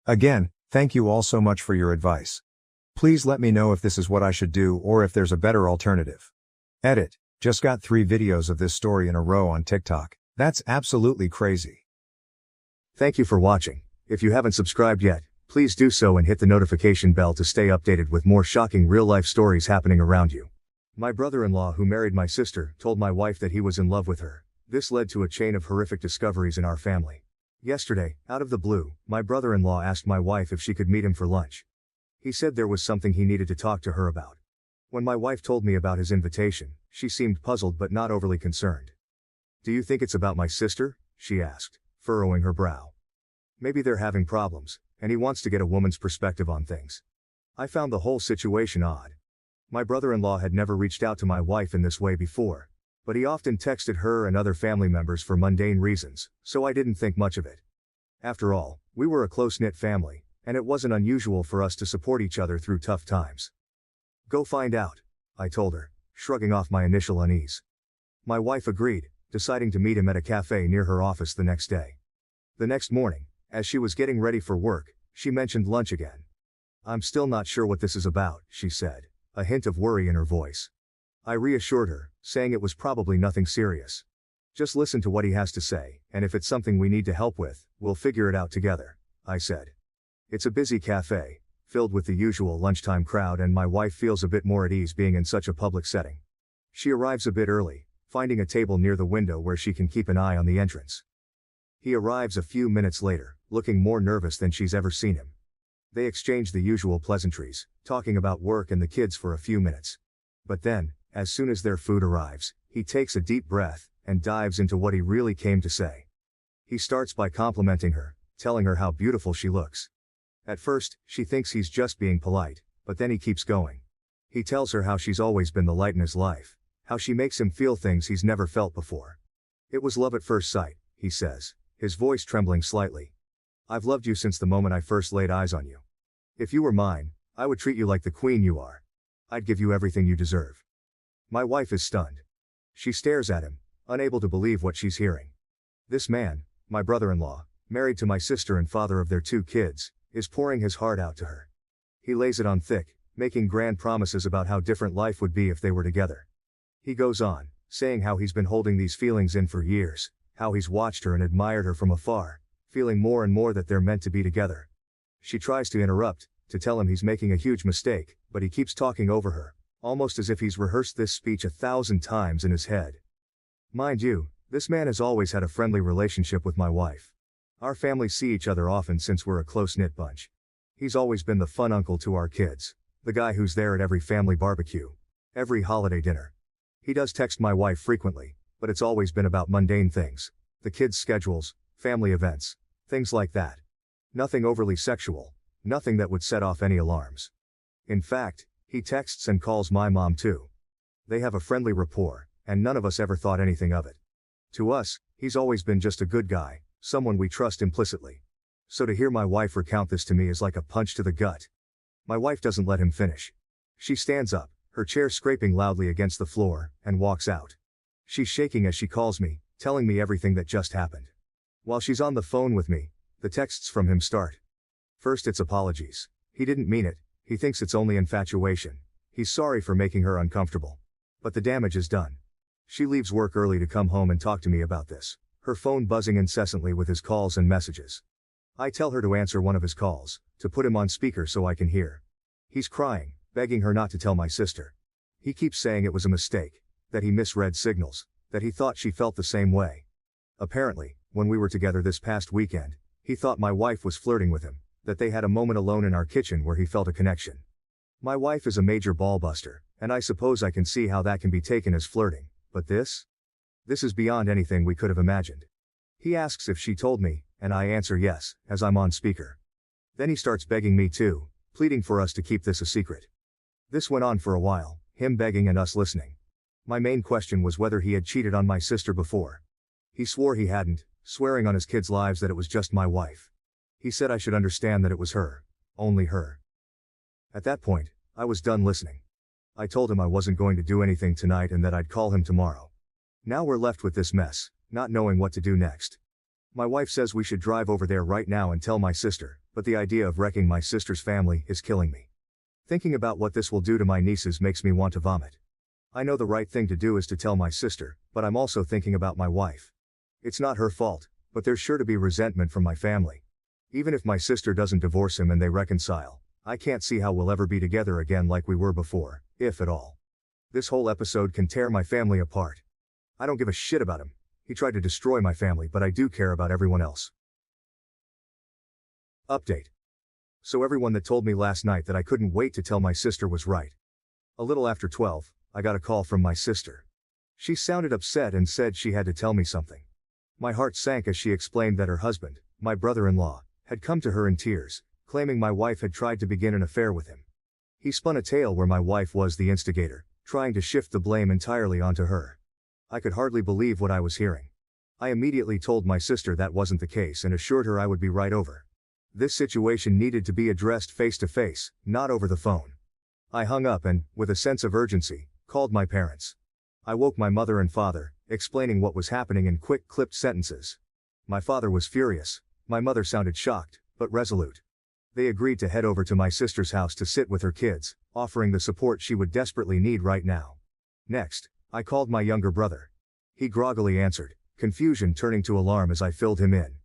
Again, thank you all so much for your advice. Please let me know if this is what I should do or if there's a better alternative. Edit. Just got 3 videos of this story in a row on TikTok. That's absolutely crazy. Thank you for watching. If you haven't subscribed yet, please do so and hit the notification bell to stay updated with more shocking real-life stories happening around you. My brother-in-law who married my sister told my wife that he was in love with her. This led to a chain of horrific discoveries in our family. Yesterday, out of the blue, my brother-in-law asked my wife if she could meet him for lunch. He said there was something he needed to talk to her about. When my wife told me about his invitation, she seemed puzzled but not overly concerned. "Do you think it's about my sister?" she asked, furrowing her brow. "Maybe they're having problems, and he wants to get a woman's perspective on things." I found the whole situation odd. My brother-in-law had never reached out to my wife in this way before, but he often texted her and other family members for mundane reasons, so I didn't think much of it. After all, we were a close-knit family, and it wasn't unusual for us to support each other through tough times. "Go find out," I told her, shrugging off my initial unease. My wife agreed, deciding to meet him at a cafe near her office the next day. The next morning, as she was getting ready for work, she mentioned lunch again. "I'm still not sure what this is about," she said, a hint of worry in her voice. I reassured her, saying it was probably nothing serious. Just listen to what he has to say, and if it's something we need to help with, we'll figure it out together, I said. It's a busy cafe, filled with the usual lunchtime crowd, and my wife feels a bit more at ease being in such a public setting. She arrives a bit early, finding a table near the window where she can keep an eye on the entrance. He arrives a few minutes later, looking more nervous than she's ever seen him. They exchange the usual pleasantries, talking about work and the kids for a few minutes. But then, as soon as their food arrives, he takes a deep breath and dives into what he really came to say. He starts by complimenting her, telling her how beautiful she looks. At first, she thinks he's just being polite, but then he keeps going. He tells her how she's always been the light in his life, how she makes him feel things he's never felt before. It was love at first sight, he says, his voice trembling slightly. I've loved you since the moment I first laid eyes on you. If you were mine, I would treat you like the queen you are. I'd give you everything you deserve. My wife is stunned. She stares at him, unable to believe what she's hearing. This man, my brother-in-law, married to my sister and father of their 2 kids, is pouring his heart out to her. He lays it on thick, making grand promises about how different life would be if they were together. He goes on, saying how he's been holding these feelings in for years, how he's watched her and admired her from afar, feeling more and more that they're meant to be together. She tries to interrupt, to tell him he's making a huge mistake, but he keeps talking over her, almost as if he's rehearsed this speech 1,000 times in his head. Mind you, this man has always had a friendly relationship with my wife. Our families see each other often since we're a close-knit bunch. He's always been the fun uncle to our kids, the guy who's there at every family barbecue, every holiday dinner. He does text my wife frequently, but it's always been about mundane things, the kids' schedules, family events, things like that. Nothing overly sexual, nothing that would set off any alarms. In fact, he texts and calls my mom too. They have a friendly rapport, and none of us ever thought anything of it. To us, he's always been just a good guy, someone we trust implicitly. So to hear my wife recount this to me is like a punch to the gut. My wife doesn't let him finish. She stands up, her chair scraping loudly against the floor, and walks out. She's shaking as she calls me, telling me everything that just happened. While she's on the phone with me, the texts from him start. First it's apologies. He didn't mean it, he thinks it's only infatuation. He's sorry for making her uncomfortable. But the damage is done. She leaves work early to come home and talk to me about this, her phone buzzing incessantly with his calls and messages. I tell her to answer one of his calls, to put him on speaker so I can hear. He's crying, begging her not to tell my sister. He keeps saying it was a mistake, that he misread signals, that he thought she felt the same way. Apparently, when we were together this past weekend, he thought my wife was flirting with him, that they had a moment alone in our kitchen where he felt a connection. My wife is a major ballbuster, and I suppose I can see how that can be taken as flirting, but this? This is beyond anything we could have imagined. He asks if she told me, and I answer yes, as I'm on speaker. Then he starts begging me too, pleading for us to keep this a secret. This went on for a while, him begging and us listening. My main question was whether he had cheated on my sister before. He swore he hadn't, swearing on his kids' lives that it was just my wife. He said I should understand that it was her, only her. At that point, I was done listening. I told him I wasn't going to do anything tonight and that I'd call him tomorrow. Now we're left with this mess, not knowing what to do next. My wife says we should drive over there right now and tell my sister, but the idea of wrecking my sister's family is killing me. Thinking about what this will do to my nieces makes me want to vomit. I know the right thing to do is to tell my sister, but I'm also thinking about my wife. It's not her fault, but there's sure to be resentment from my family. Even if my sister doesn't divorce him and they reconcile, I can't see how we'll ever be together again like we were before, if at all. This whole episode can tear my family apart. I don't give a shit about him. He tried to destroy my family, but I do care about everyone else. Update. So everyone that told me last night that I couldn't wait to tell my sister was right. A little after 12, I got a call from my sister. She sounded upset and said she had to tell me something. My heart sank as she explained that her husband, my brother-in-law, had come to her in tears, claiming my wife had tried to begin an affair with him. He spun a tale where my wife was the instigator, trying to shift the blame entirely onto her. I could hardly believe what I was hearing. I immediately told my sister that wasn't the case and assured her I would be right over. This situation needed to be addressed face to face, not over the phone. I hung up and, with a sense of urgency, called my parents. I woke my mother and father, explaining what was happening in quick clipped sentences. My father was furious. My mother sounded shocked, but resolute. They agreed to head over to my sister's house to sit with her kids, offering the support she would desperately need right now. Next, I called my younger brother. He groggily answered, confusion turning to alarm as I filled him in.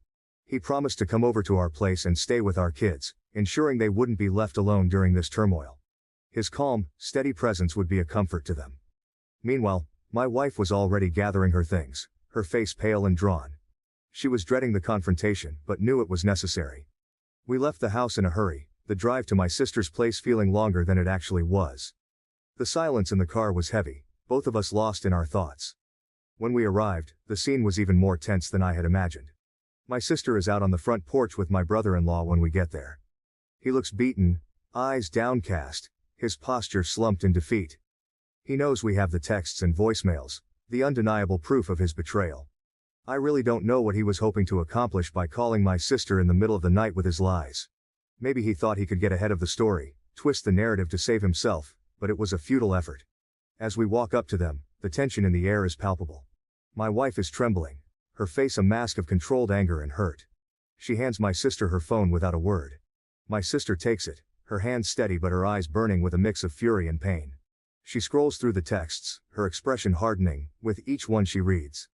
He promised to come over to our place and stay with our kids, ensuring they wouldn't be left alone during this turmoil. His calm, steady presence would be a comfort to them. Meanwhile, my wife was already gathering her things, her face pale and drawn. She was dreading the confrontation, but knew it was necessary. We left the house in a hurry, the drive to my sister's place feeling longer than it actually was. The silence in the car was heavy, both of us lost in our thoughts. When we arrived, the scene was even more tense than I had imagined. My sister is out on the front porch with my brother-in-law when we get there. He looks beaten, eyes downcast, his posture slumped in defeat. He knows we have the texts and voicemails, the undeniable proof of his betrayal. I really don't know what he was hoping to accomplish by calling my sister in the middle of the night with his lies. Maybe he thought he could get ahead of the story, twist the narrative to save himself, but it was a futile effort. As we walk up to them, the tension in the air is palpable. My wife is trembling, her face a mask of controlled anger and hurt. She hands my sister her phone without a word. My sister takes it, her hand steady but her eyes burning with a mix of fury and pain. She scrolls through the texts, her expression hardening, with each one she reads.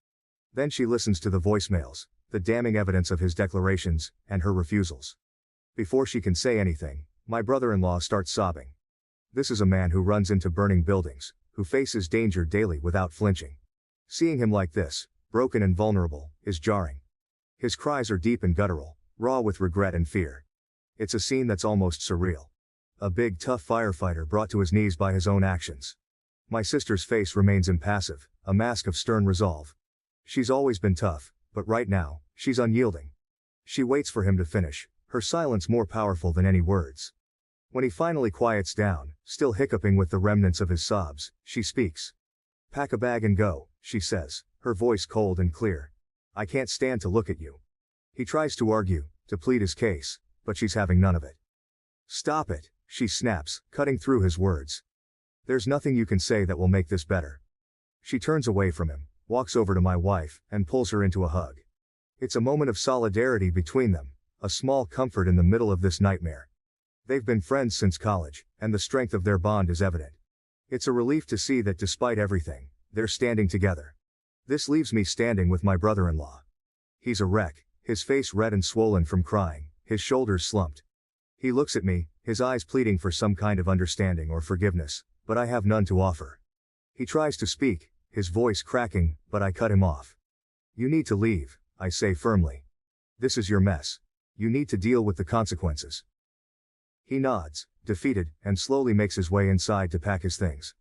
Then she listens to the voicemails, the damning evidence of his declarations, and her refusals. Before she can say anything, my brother-in-law starts sobbing. This is a man who runs into burning buildings, who faces danger daily without flinching. Seeing him like this, broken and vulnerable, is jarring. His cries are deep and guttural, raw with regret and fear. It's a scene that's almost surreal. A big tough firefighter brought to his knees by his own actions. My sister's face remains impassive, a mask of stern resolve. She's always been tough, but right now, she's unyielding. She waits for him to finish, her silence more powerful than any words. When he finally quiets down, still hiccuping with the remnants of his sobs, she speaks. "Pack a bag and go," she says, her voice cold and clear. "I can't stand to look at you." He tries to argue, to plead his case, but she's having none of it. "Stop it," she snaps, cutting through his words. "There's nothing you can say that will make this better." She turns away from him, walks over to my wife, and pulls her into a hug. It's a moment of solidarity between them, a small comfort in the middle of this nightmare. They've been friends since college, and the strength of their bond is evident. It's a relief to see that despite everything, they're standing together. This leaves me standing with my brother-in-law. He's a wreck, his face red and swollen from crying, his shoulders slumped. He looks at me, his eyes pleading for some kind of understanding or forgiveness, but I have none to offer. He tries to speak, his voice cracking, but I cut him off. "You need to leave," I say firmly. "This is your mess. You need to deal with the consequences." He nods, defeated, and slowly makes his way inside to pack his things.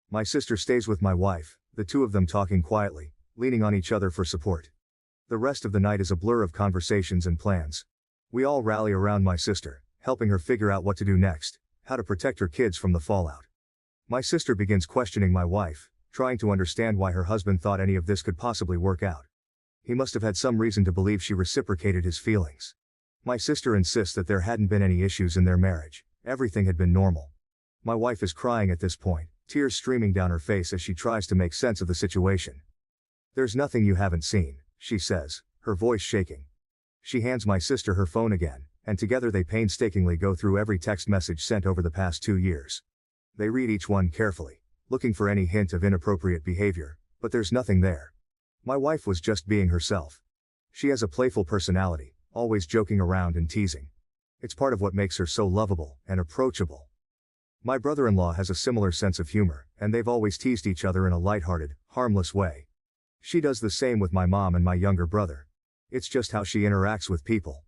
My sister stays with my wife, the two of them talking quietly, leaning on each other for support. The rest of the night is a blur of conversations and plans. We all rally around my sister, helping her figure out what to do next, how to protect her kids from the fallout. My sister begins questioning my wife, trying to understand why her husband thought any of this could possibly work out. He must have had some reason to believe she reciprocated his feelings. My sister insists that there hadn't been any issues in their marriage, everything had been normal. My wife is crying at this point, tears streaming down her face as she tries to make sense of the situation. "There's nothing you haven't seen," she says, her voice shaking. She hands my sister her phone again, and together they painstakingly go through every text message sent over the past 2 years. They read each one carefully, looking for any hint of inappropriate behavior, but there's nothing there. My wife was just being herself. She has a playful personality, always joking around and teasing. It's part of what makes her so lovable and approachable. My brother-in-law has a similar sense of humor, and they've always teased each other in a lighthearted, harmless way. She does the same with my mom and my younger brother. It's just how she interacts with people.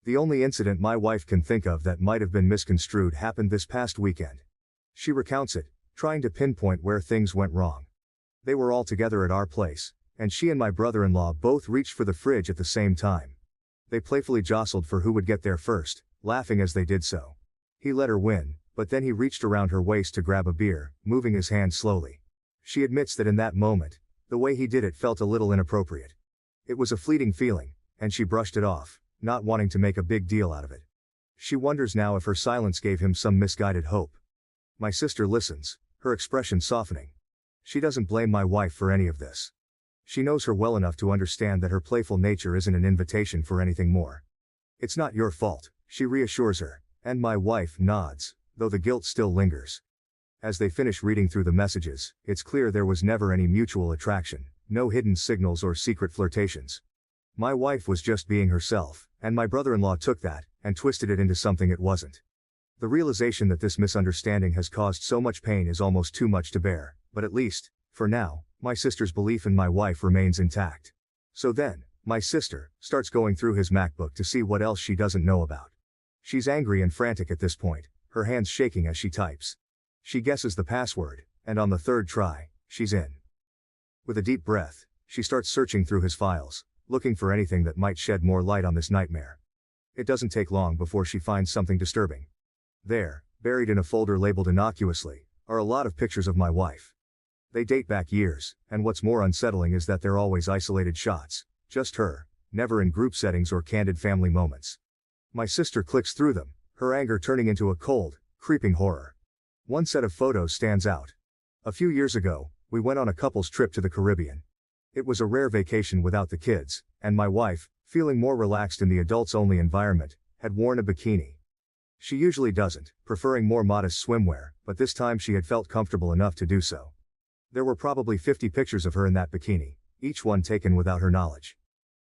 The only incident my wife can think of that might have been misconstrued happened this past weekend. She recounts it, trying to pinpoint where things went wrong. They were all together at our place, and she and my brother-in-law both reached for the fridge at the same time. They playfully jostled for who would get there first, laughing as they did so. He let her win, but then he reached around her waist to grab a beer, moving his hand slowly. She admits that in that moment, the way he did it felt a little inappropriate. It was a fleeting feeling, and she brushed it off, not wanting to make a big deal out of it. She wonders now if her silence gave him some misguided hope. My sister listens, her expression softening. She doesn't blame my wife for any of this. She knows her well enough to understand that her playful nature isn't an invitation for anything more. "It's not your fault," she reassures her, and my wife nods, though the guilt still lingers. As they finish reading through the messages, it's clear there was never any mutual attraction, no hidden signals or secret flirtations. My wife was just being herself, and my brother-in-law took that, and twisted it into something it wasn't. The realization that this misunderstanding has caused so much pain is almost too much to bear, but at least, for now, my sister's belief in my wife remains intact. So then, my sister starts going through his MacBook to see what else she doesn't know about. She's angry and frantic at this point, her hands shaking as she types. She guesses the password, and on the third try, she's in. With a deep breath, she starts searching through his files, looking for anything that might shed more light on this nightmare. It doesn't take long before she finds something disturbing. There, buried in a folder labeled innocuously, are a lot of pictures of my wife. They date back years, and what's more unsettling is that they're always isolated shots, just her, never in group settings or candid family moments. My sister clicks through them, her anger turning into a cold, creeping horror. One set of photos stands out. A few years ago, we went on a couple's trip to the Caribbean. It was a rare vacation without the kids, and my wife, feeling more relaxed in the adults-only environment, had worn a bikini. She usually doesn't, preferring more modest swimwear, but this time she had felt comfortable enough to do so. There were probably 50 pictures of her in that bikini, each one taken without her knowledge.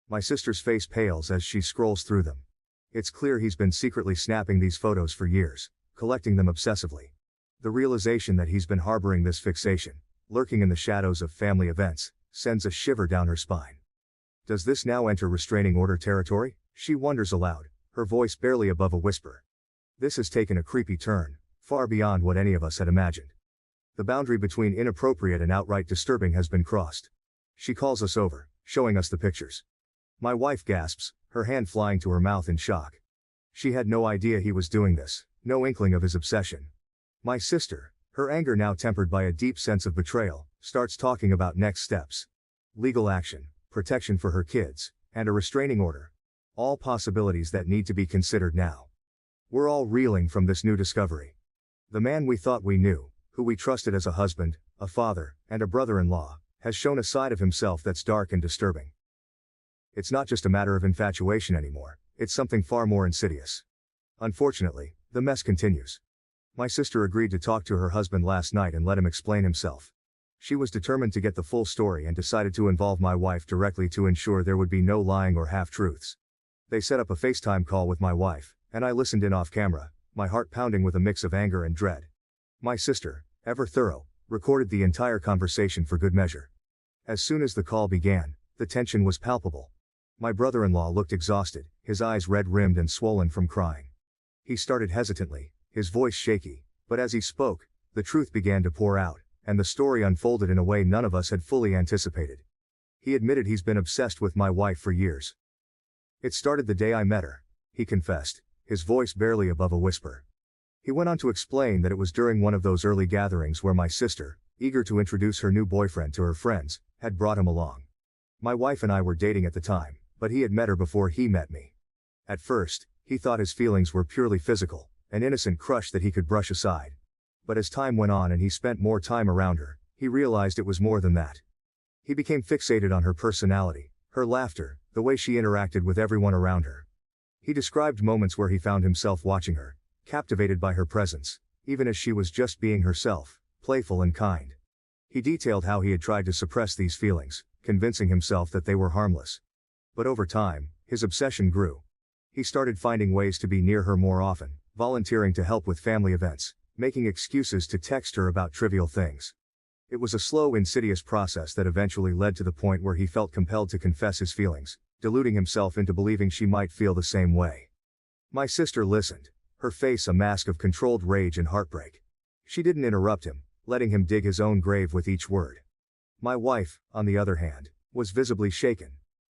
My sister's face pales as she scrolls through them. It's clear he's been secretly snapping these photos for years, collecting them obsessively. The realization that he's been harboring this fixation, lurking in the shadows of family events, sends a shiver down her spine. Does this now enter restraining order territory? She wonders aloud, her voice barely above a whisper. This has taken a creepy turn, far beyond what any of us had imagined. The boundary between inappropriate and outright disturbing has been crossed. She calls us over, showing us the pictures. My wife gasps, her hand flying to her mouth in shock. She had no idea he was doing this, no inkling of his obsession. My sister, her anger now tempered by a deep sense of betrayal, starts talking about next steps. Legal action, protection for her kids, and a restraining order. All possibilities that need to be considered now. We're all reeling from this new discovery. The man we thought we knew, who we trusted as a husband, a father, and a brother-in-law, has shown a side of himself that's dark and disturbing. It's not just a matter of infatuation anymore, it's something far more insidious. Unfortunately, the mess continues. My sister agreed to talk to her husband last night and let him explain himself. She was determined to get the full story and decided to involve my wife directly to ensure there would be no lying or half-truths. They set up a FaceTime call with my wife, and I listened in off camera, my heart pounding with a mix of anger and dread. My sister, ever thorough, recorded the entire conversation for good measure. As soon as the call began, the tension was palpable. My brother-in-law looked exhausted, his eyes red-rimmed and swollen from crying. He started hesitantly, his voice shaky, but as he spoke, the truth began to pour out, and the story unfolded in a way none of us had fully anticipated. He admitted he's been obsessed with my wife for years. It started the day I met her, he confessed, his voice barely above a whisper. He went on to explain that it was during one of those early gatherings where my sister, eager to introduce her new boyfriend to her friends, had brought him along. My wife and I were dating at the time, but he had met her before he met me. At first, he thought his feelings were purely physical, an innocent crush that he could brush aside. But as time went on and he spent more time around her, he realized it was more than that. He became fixated on her personality, her laughter, the way she interacted with everyone around her. He described moments where he found himself watching her, captivated by her presence, even as she was just being herself, playful and kind. He detailed how he had tried to suppress these feelings, convincing himself that they were harmless. But over time, his obsession grew. He started finding ways to be near her more often, volunteering to help with family events, making excuses to text her about trivial things. It was a slow, insidious process that eventually led to the point where he felt compelled to confess his feelings, deluding himself into believing she might feel the same way. My sister listened, her face a mask of controlled rage and heartbreak. She didn't interrupt him, letting him dig his own grave with each word. My wife, on the other hand, was visibly shaken.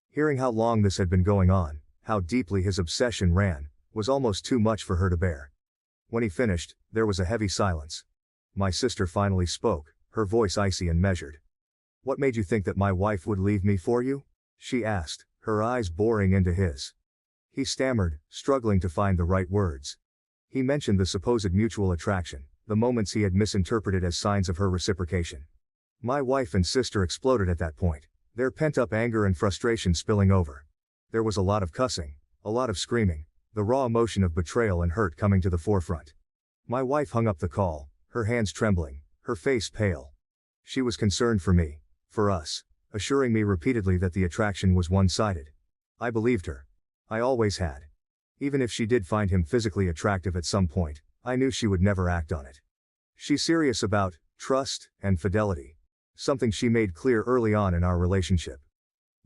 Hearing how long this had been going on, how deeply his obsession ran, was almost too much for her to bear. When he finished, there was a heavy silence. My sister finally spoke, her voice icy and measured. "What made you think that my wife would leave me for you?" she asked, her eyes boring into his. He stammered, struggling to find the right words. He mentioned the supposed mutual attraction, the moments he had misinterpreted as signs of her reciprocation. My wife and sister exploded at that point, their pent-up anger and frustration spilling over. There was a lot of cussing, a lot of screaming, the raw emotion of betrayal and hurt coming to the forefront. My wife hung up the call, her hands trembling, her face pale. She was concerned for me, for us, assuring me repeatedly that the attraction was one-sided. I believed her. I always had. Even if she did find him physically attractive at some point, I knew she would never act on it. She's serious about trust and fidelity, something she made clear early on in our relationship.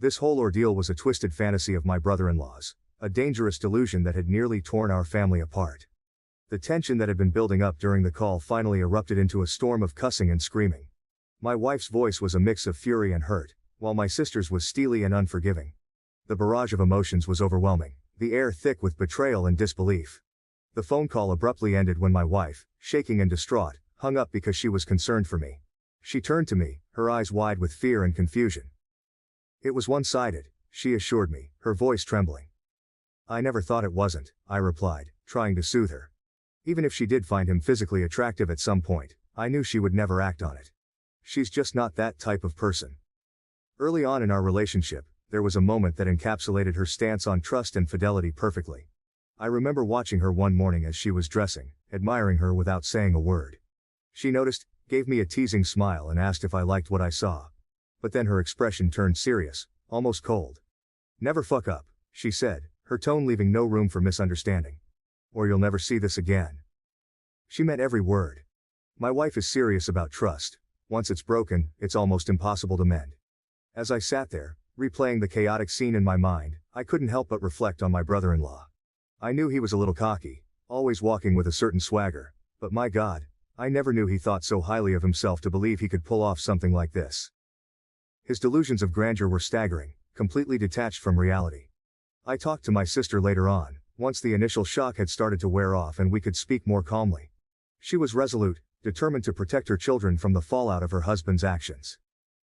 This whole ordeal was a twisted fantasy of my brother-in-law's, a dangerous delusion that had nearly torn our family apart. The tension that had been building up during the call finally erupted into a storm of cussing and screaming. My wife's voice was a mix of fury and hurt, while my sister's was steely and unforgiving. The barrage of emotions was overwhelming, the air thick with betrayal and disbelief. The phone call abruptly ended when my wife, shaking and distraught, hung up because she was concerned for me. She turned to me, her eyes wide with fear and confusion. "It was one-sided," she assured me, her voice trembling. "I never thought it wasn't," I replied, trying to soothe her. Even if she did find him physically attractive at some point, I knew she would never act on it. She's just not that type of person. Early on in our relationship, there was a moment that encapsulated her stance on trust and fidelity perfectly. I remember watching her one morning as she was dressing, admiring her without saying a word. She noticed, gave me a teasing smile and asked if I liked what I saw. But then her expression turned serious, almost cold. "Never fuck up," she said, her tone leaving no room for misunderstanding. "Or you'll never see this again." She meant every word. My wife is serious about trust. Once it's broken, it's almost impossible to mend. As I sat there, replaying the chaotic scene in my mind, I couldn't help but reflect on my brother-in-law. I knew he was a little cocky, always walking with a certain swagger, but my God, I never knew he thought so highly of himself to believe he could pull off something like this. His delusions of grandeur were staggering, completely detached from reality. I talked to my sister later on, once the initial shock had started to wear off and we could speak more calmly. She was resolute, determined to protect her children from the fallout of her husband's actions.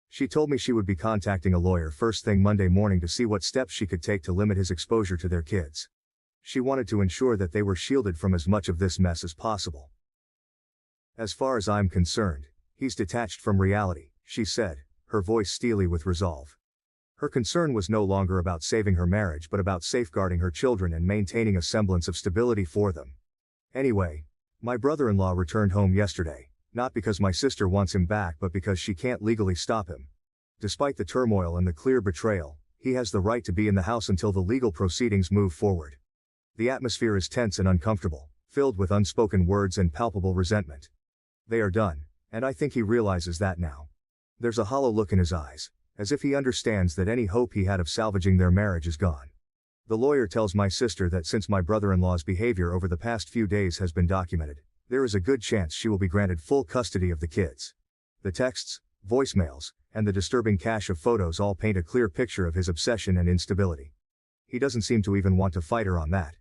She told me she would be contacting a lawyer first thing Monday morning to see what steps she could take to limit his exposure to their kids. She wanted to ensure that they were shielded from as much of this mess as possible. "As far as I'm concerned, he's detached from reality," she said, her voice steely with resolve. Her concern was no longer about saving her marriage but about safeguarding her children and maintaining a semblance of stability for them. Anyway, my brother-in-law returned home yesterday, not because my sister wants him back but because she can't legally stop him. Despite the turmoil and the clear betrayal, he has the right to be in the house until the legal proceedings move forward. The atmosphere is tense and uncomfortable, filled with unspoken words and palpable resentment. They are done, and I think he realizes that now. There's a hollow look in his eyes, as if he understands that any hope he had of salvaging their marriage is gone. The lawyer tells my sister that since my brother-in-law's behavior over the past few days has been documented, there is a good chance she will be granted full custody of the kids. The texts, voicemails, and the disturbing cache of photos all paint a clear picture of his obsession and instability. He doesn't seem to even want to fight her on that.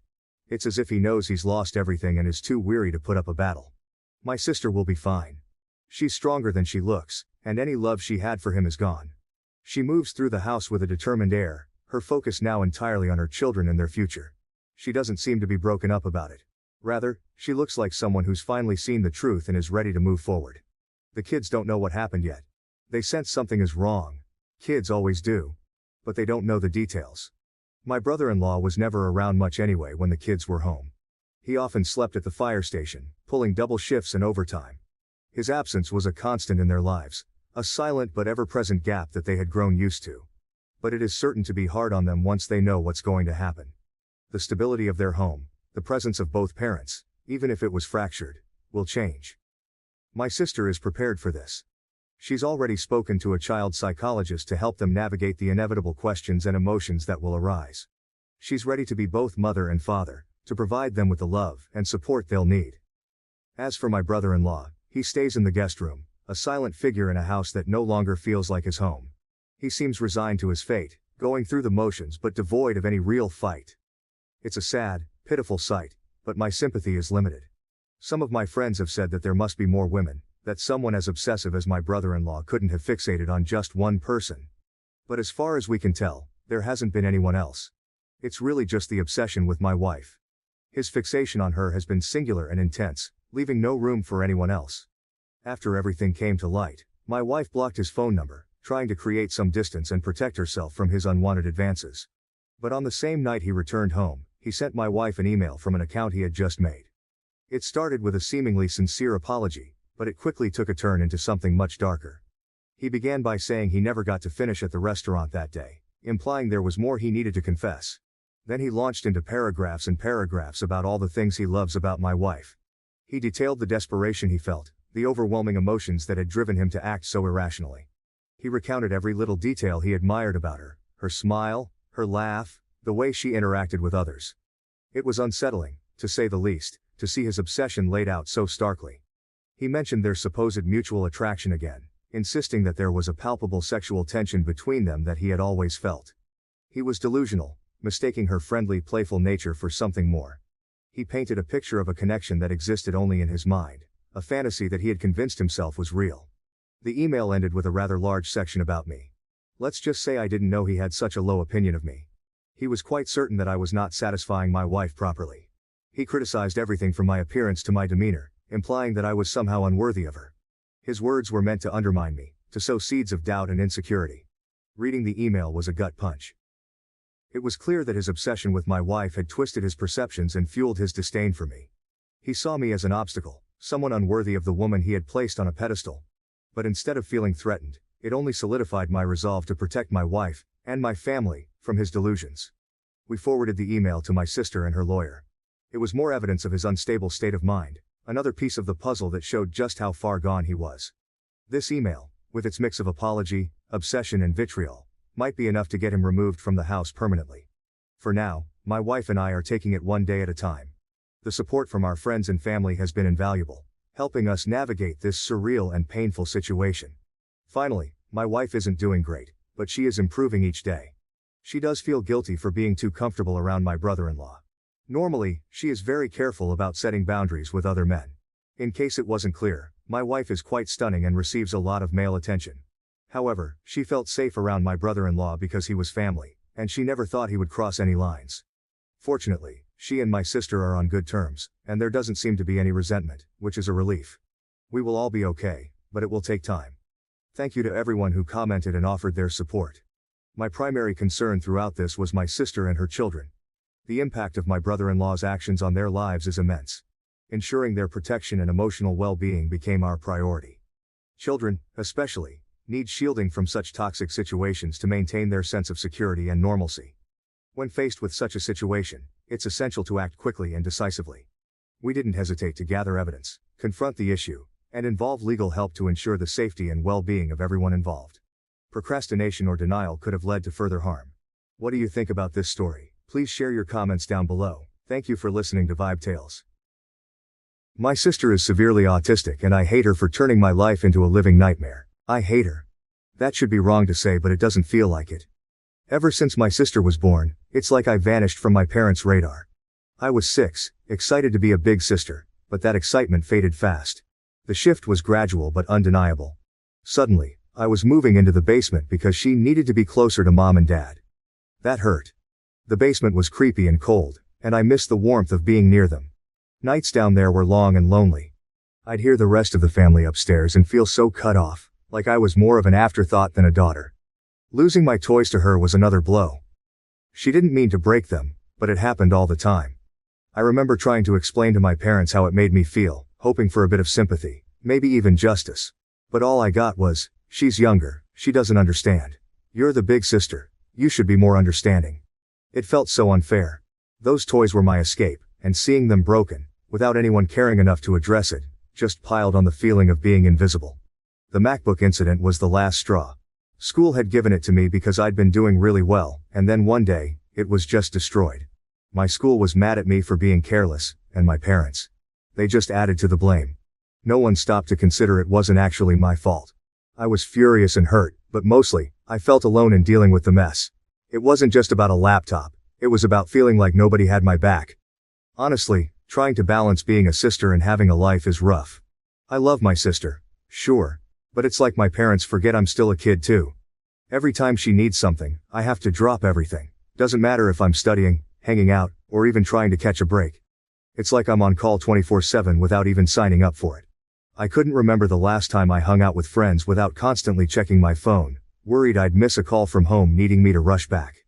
It's as if he knows he's lost everything and is too weary to put up a battle. My sister will be fine. She's stronger than she looks, and any love she had for him is gone. She moves through the house with a determined air, her focus now entirely on her children and their future. She doesn't seem to be broken up about it. Rather, she looks like someone who's finally seen the truth and is ready to move forward. The kids don't know what happened yet. They sense something is wrong. Kids always do. But they don't know the details. My brother-in-law was never around much anyway when the kids were home. He often slept at the fire station, pulling double shifts and overtime. His absence was a constant in their lives, a silent but ever-present gap that they had grown used to. But it is certain to be hard on them once they know what's going to happen. The stability of their home, the presence of both parents, even if it was fractured, will change. My sister is prepared for this. She's already spoken to a child psychologist to help them navigate the inevitable questions and emotions that will arise. She's ready to be both mother and father, to provide them with the love and support they'll need. As for my brother-in-law, he stays in the guest room, a silent figure in a house that no longer feels like his home. He seems resigned to his fate, going through the motions but devoid of any real fight. It's a sad, pitiful sight, but my sympathy is limited. Some of my friends have said that there must be more women, that someone as obsessive as my brother-in-law couldn't have fixated on just one person. But as far as we can tell, there hasn't been anyone else. It's really just the obsession with my wife. His fixation on her has been singular and intense, leaving no room for anyone else. After everything came to light, my wife blocked his phone number, trying to create some distance and protect herself from his unwanted advances. But on the same night he returned home, he sent my wife an email from an account he had just made. It started with a seemingly sincere apology, But it quickly took a turn into something much darker. He began by saying he never got to finish at the restaurant that day, implying there was more he needed to confess. Then he launched into paragraphs and paragraphs about all the things he loves about my wife. He detailed the desperation he felt, the overwhelming emotions that had driven him to act so irrationally. He recounted every little detail he admired about her, her smile, her laugh, the way she interacted with others. It was unsettling, to say the least, to see his obsession laid out so starkly. He mentioned their supposed mutual attraction again, insisting that there was a palpable sexual tension between them that he had always felt. He was delusional, mistaking her friendly, playful nature for something more. He painted a picture of a connection that existed only in his mind, a fantasy that he had convinced himself was real. The email ended with a rather large section about me. Let's just say I didn't know he had such a low opinion of me. He was quite certain that I was not satisfying my wife properly. He criticized everything from my appearance to my demeanor, implying that I was somehow unworthy of her. His words were meant to undermine me, to sow seeds of doubt and insecurity. Reading the email was a gut punch. It was clear that his obsession with my wife had twisted his perceptions and fueled his disdain for me. He saw me as an obstacle, someone unworthy of the woman he had placed on a pedestal. But instead of feeling threatened, it only solidified my resolve to protect my wife, and my family, from his delusions. We forwarded the email to my sister and her lawyer. It was more evidence of his unstable state of mind, another piece of the puzzle that showed just how far gone he was. This email, with its mix of apology, obsession and vitriol, might be enough to get him removed from the house permanently. For now, my wife and I are taking it one day at a time. The support from our friends and family has been invaluable, helping us navigate this surreal and painful situation. Finally, my wife isn't doing great, but she is improving each day. She does feel guilty for being too comfortable around my brother-in-law. Normally, she is very careful about setting boundaries with other men. In case it wasn't clear, my wife is quite stunning and receives a lot of male attention. However, she felt safe around my brother-in-law because he was family, and she never thought he would cross any lines. Fortunately, she and my sister are on good terms, and there doesn't seem to be any resentment, which is a relief. We will all be okay, but it will take time. Thank you to everyone who commented and offered their support. My primary concern throughout this was my sister and her children. The impact of my brother-in-law's actions on their lives is immense. Ensuring their protection and emotional well-being became our priority. Children, especially, need shielding from such toxic situations to maintain their sense of security and normalcy. When faced with such a situation, it's essential to act quickly and decisively. We didn't hesitate to gather evidence, confront the issue, and involve legal help to ensure the safety and well-being of everyone involved. Procrastination or denial could have led to further harm. What do you think about this story? Please share your comments down below. Thank you for listening to Vibe Tales. My sister is severely autistic and I hate her for turning my life into a living nightmare. I hate her. That should be wrong to say, but it doesn't feel like it. Ever since my sister was born, it's like I vanished from my parents' radar. I was 6, excited to be a big sister, but that excitement faded fast. The shift was gradual but undeniable. Suddenly, I was moving into the basement because she needed to be closer to mom and dad. That hurt. The basement was creepy and cold, and I missed the warmth of being near them. Nights down there were long and lonely. I'd hear the rest of the family upstairs and feel so cut off, like I was more of an afterthought than a daughter. Losing my toys to her was another blow. She didn't mean to break them, but it happened all the time. I remember trying to explain to my parents how it made me feel, hoping for a bit of sympathy, maybe even justice. But all I got was, "She's younger, she doesn't understand. You're the big sister, you should be more understanding." It felt so unfair. Those toys were my escape, and seeing them broken, without anyone caring enough to address it, just piled on the feeling of being invisible. The MacBook incident was the last straw. School had given it to me because I'd been doing really well, and then one day, it was just destroyed. My school was mad at me for being careless, and my parents. They just added to the blame. No one stopped to consider it wasn't actually my fault. I was furious and hurt, but mostly, I felt alone in dealing with the mess. It wasn't just about a laptop, it was about feeling like nobody had my back. Honestly, trying to balance being a sister and having a life is rough. I love my sister, sure, but it's like my parents forget I'm still a kid too. Every time she needs something, I have to drop everything. Doesn't matter if I'm studying, hanging out, or even trying to catch a break. It's like I'm on call 24/7 without even signing up for it. I couldn't remember the last time I hung out with friends without constantly checking my phone, worried I'd miss a call from home needing me to rush back.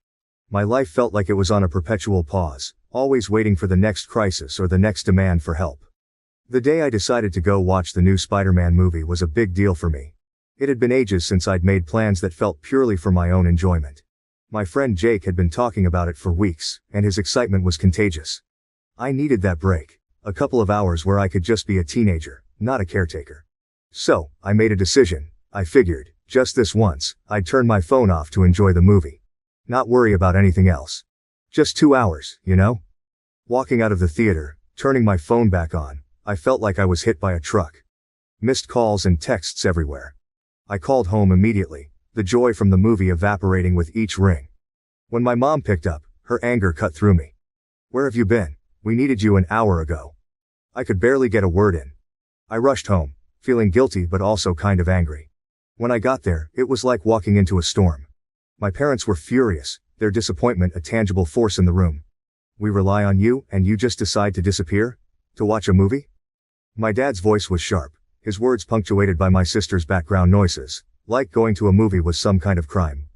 My life felt like it was on a perpetual pause, always waiting for the next crisis or the next demand for help. The day I decided to go watch the new Spider-Man movie was a big deal for me. It had been ages since I'd made plans that felt purely for my own enjoyment. My friend Jake had been talking about it for weeks, and his excitement was contagious. I needed that break. A couple of hours where I could just be a teenager, not a caretaker. So, I made a decision. I figured, just this once, I'd turn my phone off to enjoy the movie. Not worry about anything else. Just 2 hours, you know? Walking out of the theater, turning my phone back on, I felt like I was hit by a truck. Missed calls and texts everywhere. I called home immediately, the joy from the movie evaporating with each ring. When my mom picked up, her anger cut through me. "Where have you been? We needed you an hour ago." I could barely get a word in. I rushed home, feeling guilty but also kind of angry. When I got there, it was like walking into a storm. My parents were furious, their disappointment a tangible force in the room. "We rely on you, and you just decide to disappear? To watch a movie?" My dad's voice was sharp, his words punctuated by my sister's background noises, like going to a movie was some kind of crime.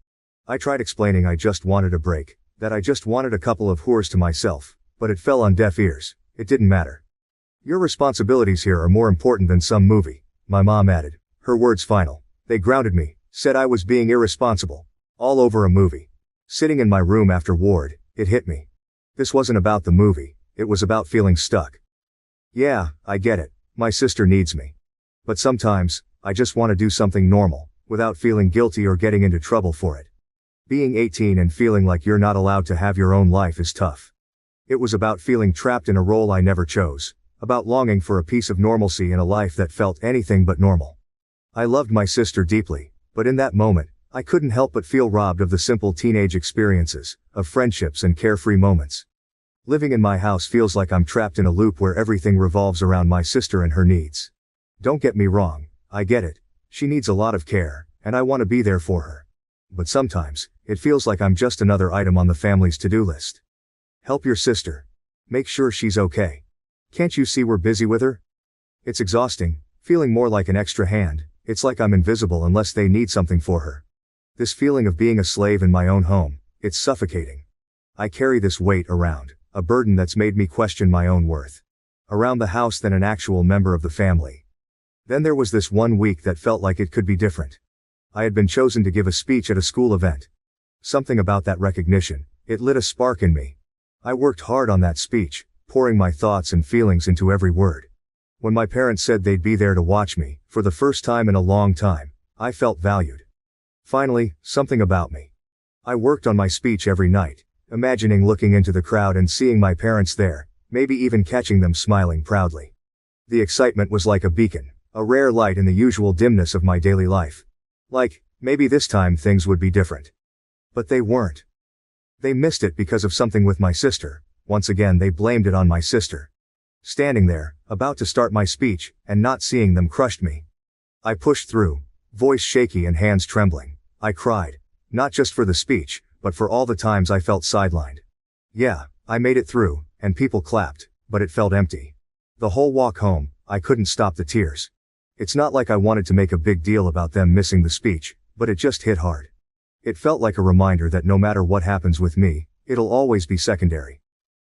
I tried explaining I just wanted a break, that I just wanted a couple of whores to myself, but it fell on deaf ears. It didn't matter. "Your responsibilities here are more important than some movie," my mom added, her words final. They grounded me, said I was being irresponsible. All over a movie. Sitting in my room after Ward, it hit me. This wasn't about the movie, it was about feeling stuck. Yeah, I get it, my sister needs me. But sometimes, I just want to do something normal, without feeling guilty or getting into trouble for it. Being 18 and feeling like you're not allowed to have your own life is tough. It was about feeling trapped in a role I never chose, about longing for a piece of normalcy in a life that felt anything but normal. I loved my sister deeply, but in that moment, I couldn't help but feel robbed of the simple teenage experiences, of friendships and carefree moments. Living in my house feels like I'm trapped in a loop where everything revolves around my sister and her needs. Don't get me wrong, I get it. She needs a lot of care, and I want to be there for her. But sometimes, it feels like I'm just another item on the family's to-do list. Help your sister. Make sure she's okay. Can't you see we're busy with her? It's exhausting, feeling more like an extra hand. It's like I'm invisible unless they need something for her. This feeling of being a slave in my own home, it's suffocating. I carry this weight around, a burden that's made me question my own worth. Around the house than an actual member of the family. Then there was this one week that felt like it could be different. I had been chosen to give a speech at a school event. Something about that recognition, it lit a spark in me. I worked hard on that speech, pouring my thoughts and feelings into every word. When my parents said they'd be there to watch me, for the first time in a long time, I felt valued. Finally, something about me. I worked on my speech every night, imagining looking into the crowd and seeing my parents there, maybe even catching them smiling proudly. The excitement was like a beacon, a rare light in the usual dimness of my daily life. Like, maybe this time things would be different. But they weren't. They missed it because of something with my sister. Once again they blamed it on my sister. Standing there, about to start my speech, and not seeing them crushed me. I pushed through, voice shaky and hands trembling. I cried. Not just for the speech, but for all the times I felt sidelined. Yeah, I made it through, and people clapped, but it felt empty. The whole walk home, I couldn't stop the tears. It's not like I wanted to make a big deal about them missing the speech, but it just hit hard. It felt like a reminder that no matter what happens with me, it'll always be secondary.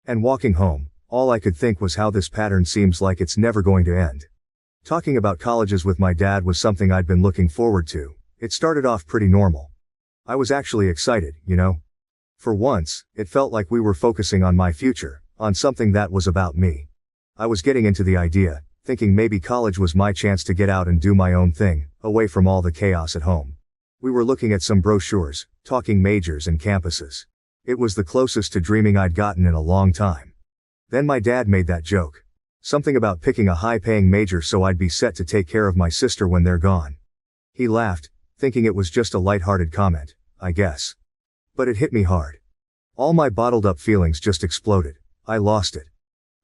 And walking home, all I could think was how this pattern seems like it's never going to end. Talking about colleges with my dad was something I'd been looking forward to. It started off pretty normal. I was actually excited, you know? For once, it felt like we were focusing on my future, on something that was about me. I was getting into the idea, thinking maybe college was my chance to get out and do my own thing, away from all the chaos at home. We were looking at some brochures, talking majors and campuses. It was the closest to dreaming I'd gotten in a long time. Then my dad made that joke. Something about picking a high-paying major so I'd be set to take care of my sister when they're gone. He laughed, thinking it was just a light-hearted comment, I guess. But it hit me hard. All my bottled-up feelings just exploded. I lost it.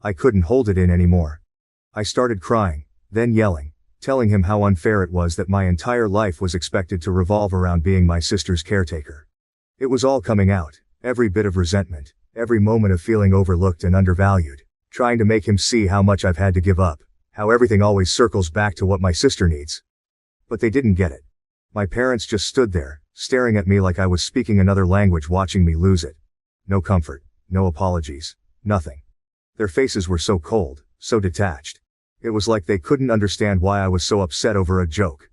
I couldn't hold it in anymore. I started crying, then yelling, telling him how unfair it was that my entire life was expected to revolve around being my sister's caretaker. It was all coming out, every bit of resentment, every moment of feeling overlooked and undervalued, trying to make him see how much I've had to give up, how everything always circles back to what my sister needs. But they didn't get it. My parents just stood there, staring at me like I was speaking another language, watching me lose it. No comfort, no apologies, nothing. Their faces were so cold, so detached. It was like they couldn't understand why I was so upset over a joke.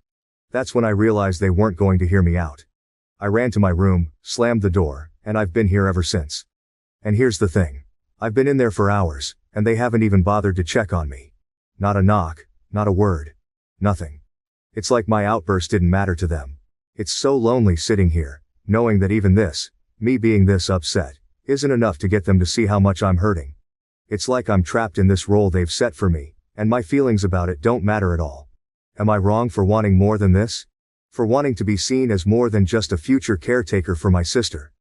That's when I realized they weren't going to hear me out. I ran to my room, slammed the door, and I've been here ever since. And here's the thing. I've been in there for hours, and they haven't even bothered to check on me. Not a knock, not a word. Nothing. It's like my outburst didn't matter to them. It's so lonely sitting here, knowing that even this, me being this upset, isn't enough to get them to see how much I'm hurting. It's like I'm trapped in this role they've set for me, and my feelings about it don't matter at all. Am I wrong for wanting more than this? For wanting to be seen as more than just a future caretaker for my sister?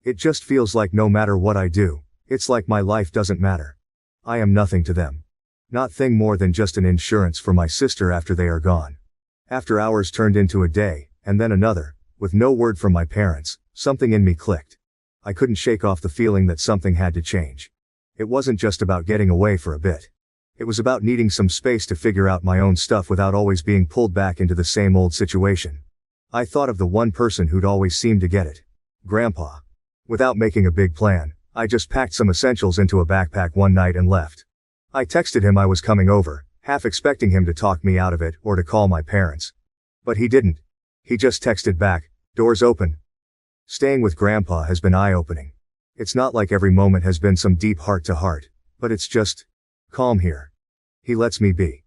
It just feels like no matter what I do, it's like my life doesn't matter. I am nothing to them. Nothing more than just an insurance for my sister after they are gone. After hours turned into a day, and then another, with no word from my parents, something in me clicked. I couldn't shake off the feeling that something had to change. It wasn't just about getting away for a bit. It was about needing some space to figure out my own stuff without always being pulled back into the same old situation. I thought of the one person who'd always seemed to get it. Grandpa. Without making a big plan, I just packed some essentials into a backpack one night and left. I texted him I was coming over, half expecting him to talk me out of it or to call my parents. But he didn't. He just texted back, "Doors open." Staying with Grandpa has been eye-opening. It's not like every moment has been some deep heart-to-heart, but it's just calm here. He lets me be.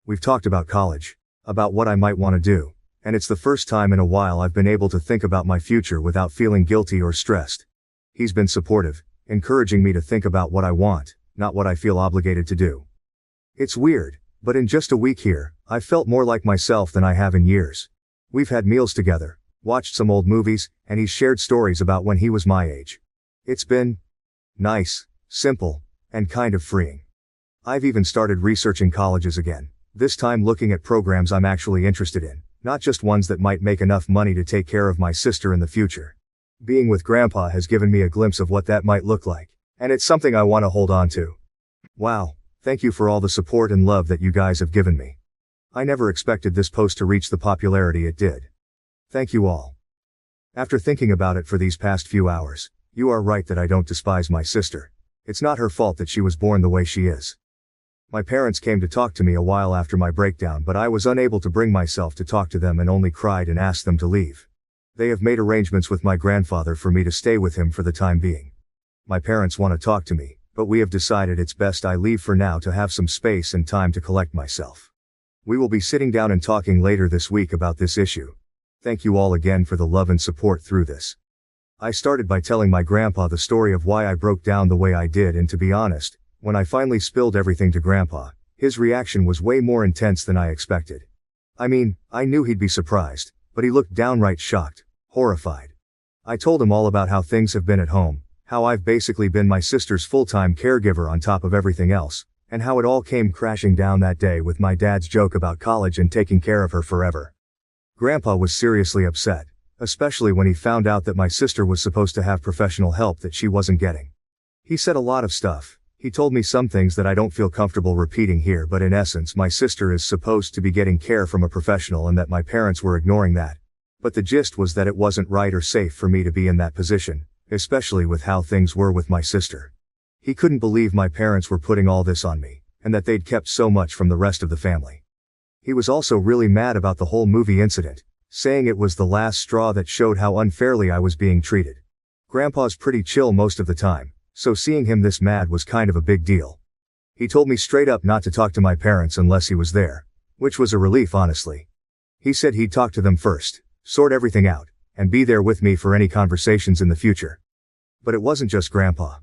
We've talked about college, about what I might want to do, and it's the first time in a while I've been able to think about my future without feeling guilty or stressed. He's been supportive, encouraging me to think about what I want, not what I feel obligated to do. It's weird, but in just a week here, I've felt more like myself than I have in years. We've had meals together, watched some old movies, and he's shared stories about when he was my age. It's been nice, simple, and kind of freeing. I've even started researching colleges again, this time looking at programs I'm actually interested in, not just ones that might make enough money to take care of my sister in the future. Being with Grandpa has given me a glimpse of what that might look like, and it's something I want to hold on to. Wow, thank you for all the support and love that you guys have given me. I never expected this post to reach the popularity it did. Thank you all. After thinking about it for these past few hours, you are right that I don't despise my sister. It's not her fault that she was born the way she is. My parents came to talk to me a while after my breakdown, but I was unable to bring myself to talk to them and only cried and asked them to leave. They have made arrangements with my grandfather for me to stay with him for the time being. My parents want to talk to me, but we have decided it's best I leave for now to have some space and time to collect myself. We will be sitting down and talking later this week about this issue. Thank you all again for the love and support through this. I started by telling my grandpa the story of why I broke down the way I did, and to be honest, when I finally spilled everything to Grandpa, his reaction was way more intense than I expected. I mean, I knew he'd be surprised, but he looked downright shocked, horrified. I told him all about how things have been at home, how I've basically been my sister's full-time caregiver on top of everything else, and how it all came crashing down that day with my dad's joke about college and taking care of her forever. Grandpa was seriously upset, especially when he found out that my sister was supposed to have professional help that she wasn't getting. He said a lot of stuff. He told me some things that I don't feel comfortable repeating here, but in essence my sister is supposed to be getting care from a professional and that my parents were ignoring that. But the gist was that it wasn't right or safe for me to be in that position, especially with how things were with my sister. He couldn't believe my parents were putting all this on me, and that they'd kept so much from the rest of the family. He was also really mad about the whole movie incident, saying it was the last straw that showed how unfairly I was being treated. Grandpa's pretty chill most of the time, so seeing him this mad was kind of a big deal. He told me straight up not to talk to my parents unless he was there, which was a relief honestly. He said he'd talk to them first, sort everything out, and be there with me for any conversations in the future. But it wasn't just Grandpa.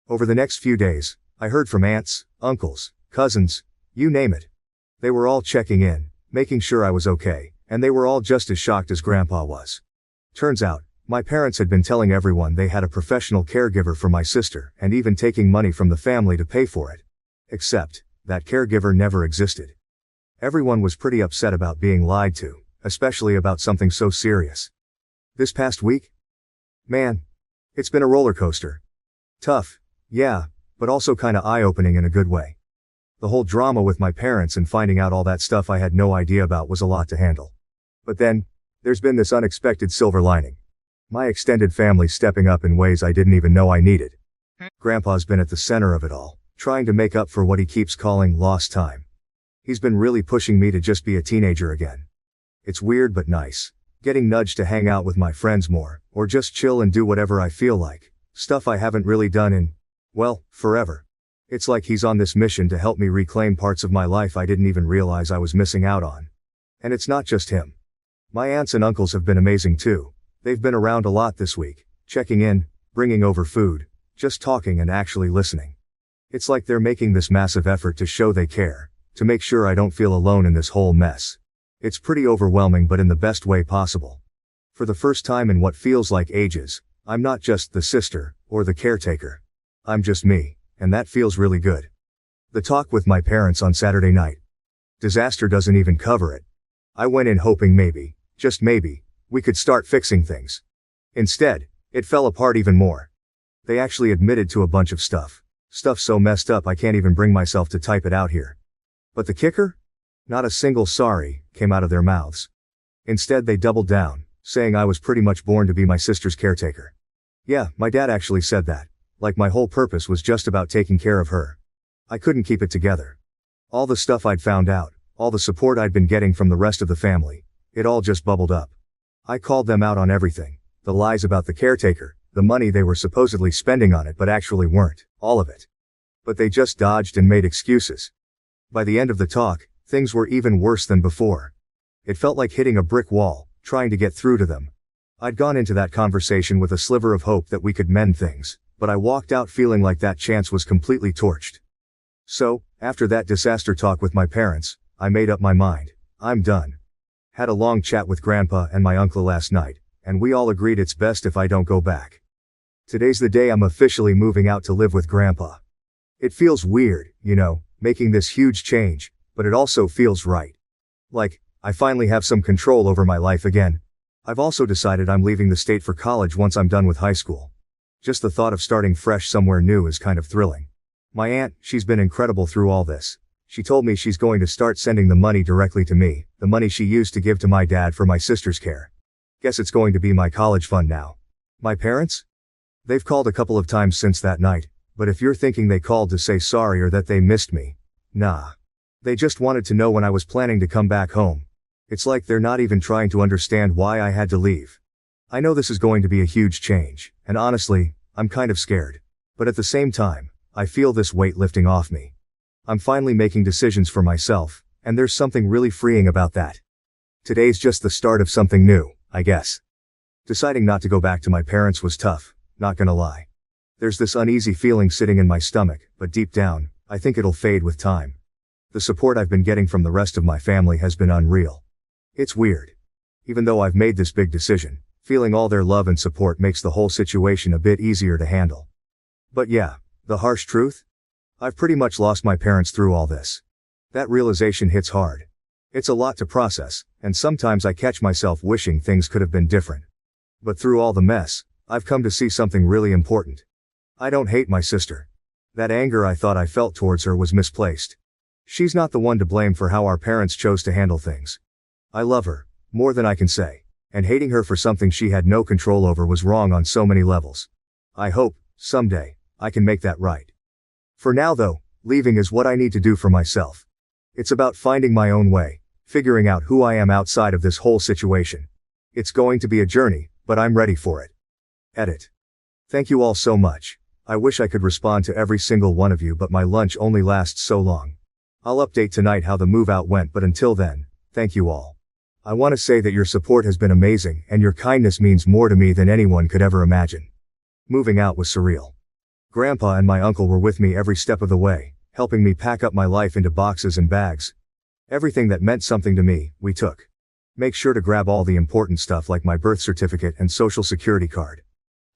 Over the next few days, I heard from aunts, uncles, cousins, you name it. They were all checking in, making sure I was okay, and they were all just as shocked as Grandpa was. Turns out, my parents had been telling everyone they had a professional caregiver for my sister and even taking money from the family to pay for it. Except, that caregiver never existed. Everyone was pretty upset about being lied to, especially about something so serious. This past week? Man, it's been a roller coaster. Tough, yeah, but also kinda eye-opening in a good way. The whole drama with my parents and finding out all that stuff I had no idea about was a lot to handle. But then, there's been this unexpected silver lining. My extended family stepping up in ways I didn't even know I needed. Grandpa's been at the center of it all, trying to make up for what he keeps calling lost time. He's been really pushing me to just be a teenager again. It's weird but nice. Getting nudged to hang out with my friends more, or just chill and do whatever I feel like. Stuff I haven't really done in, well, forever. It's like he's on this mission to help me reclaim parts of my life I didn't even realize I was missing out on. And it's not just him. My aunts and uncles have been amazing too. They've been around a lot this week, checking in, bringing over food, just talking and actually listening. It's like they're making this massive effort to show they care, to make sure I don't feel alone in this whole mess. It's pretty overwhelming but in the best way possible. For the first time in what feels like ages, I'm not just the sister, or the caretaker. I'm just me, and that feels really good. The talk with my parents on Saturday night. Disaster doesn't even cover it. I went in hoping maybe, just maybe, we could start fixing things. Instead, it fell apart even more. They actually admitted to a bunch of stuff. Stuff so messed up I can't even bring myself to type it out here. But the kicker? Not a single sorry came out of their mouths. Instead they doubled down, saying I was pretty much born to be my sister's caretaker. Yeah, my dad actually said that. Like my whole purpose was just about taking care of her. I couldn't keep it together. All the stuff I'd found out, all the support I'd been getting from the rest of the family, it all just bubbled up. I called them out on everything. The lies about the caretaker, the money they were supposedly spending on it but actually weren't, all of it. But they just dodged and made excuses. By the end of the talk, things were even worse than before. It felt like hitting a brick wall, trying to get through to them. I'd gone into that conversation with a sliver of hope that we could mend things, but I walked out feeling like that chance was completely torched. So, after that disaster talk with my parents, I made up my mind. I'm done. Had a long chat with Grandpa and my uncle last night, and we all agreed it's best if I don't go back. Today's the day I'm officially moving out to live with Grandpa. It feels weird, you know, making this huge change, but it also feels right. Like, I finally have some control over my life again. I've also decided I'm leaving the state for college once I'm done with high school. Just the thought of starting fresh somewhere new is kind of thrilling. My aunt, she's been incredible through all this. She told me she's going to start sending the money directly to me, the money she used to give to my dad for my sister's care. Guess it's going to be my college fund now. My parents? They've called a couple of times since that night, but if you're thinking they called to say sorry or that they missed me, nah. They just wanted to know when I was planning to come back home. It's like they're not even trying to understand why I had to leave. I know this is going to be a huge change, and honestly, I'm kind of scared. But at the same time, I feel this weight lifting off me. I'm finally making decisions for myself, and there's something really freeing about that. Today's just the start of something new, I guess. Deciding not to go back to my parents was tough, not gonna lie. There's this uneasy feeling sitting in my stomach, but deep down, I think it'll fade with time. The support I've been getting from the rest of my family has been unreal. It's weird. Even though I've made this big decision, feeling all their love and support makes the whole situation a bit easier to handle. But yeah, the harsh truth? I've pretty much lost my parents through all this. That realization hits hard. It's a lot to process, and sometimes I catch myself wishing things could have been different. But through all the mess, I've come to see something really important. I don't hate my sister. That anger I thought I felt towards her was misplaced. She's not the one to blame for how our parents chose to handle things. I love her, more than I can say, and hating her for something she had no control over was wrong on so many levels. I hope, someday, I can make that right. For now though, leaving is what I need to do for myself. It's about finding my own way, figuring out who I am outside of this whole situation. It's going to be a journey, but I'm ready for it. Edit. Thank you all so much. I wish I could respond to every single one of you, but my lunch only lasts so long. I'll update tonight how the move out went, but until then, thank you all. I want to say that your support has been amazing and your kindness means more to me than anyone could ever imagine. Moving out was surreal. Grandpa and my uncle were with me every step of the way, helping me pack up my life into boxes and bags. Everything that meant something to me, we took. Make sure to grab all the important stuff like my birth certificate and social security card.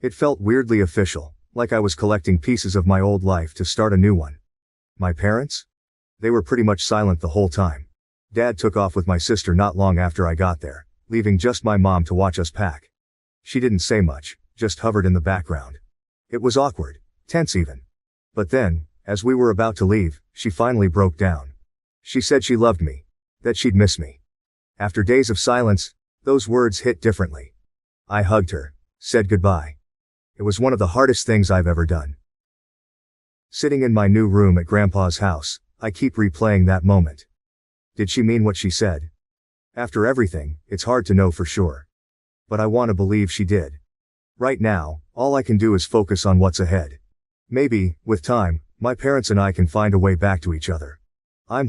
It felt weirdly official, like I was collecting pieces of my old life to start a new one. My parents? They were pretty much silent the whole time. Dad took off with my sister not long after I got there, leaving just my mom to watch us pack. She didn't say much, just hovered in the background. It was awkward. Tense even. But then, as we were about to leave, she finally broke down. She said she loved me. That she'd miss me. After days of silence, those words hit differently. I hugged her, said goodbye. It was one of the hardest things I've ever done. Sitting in my new room at Grandpa's house, I keep replaying that moment. Did she mean what she said? After everything, it's hard to know for sure. But I want to believe she did. Right now, all I can do is focus on what's ahead. Maybe, with time, my parents and I can find a way back to each other.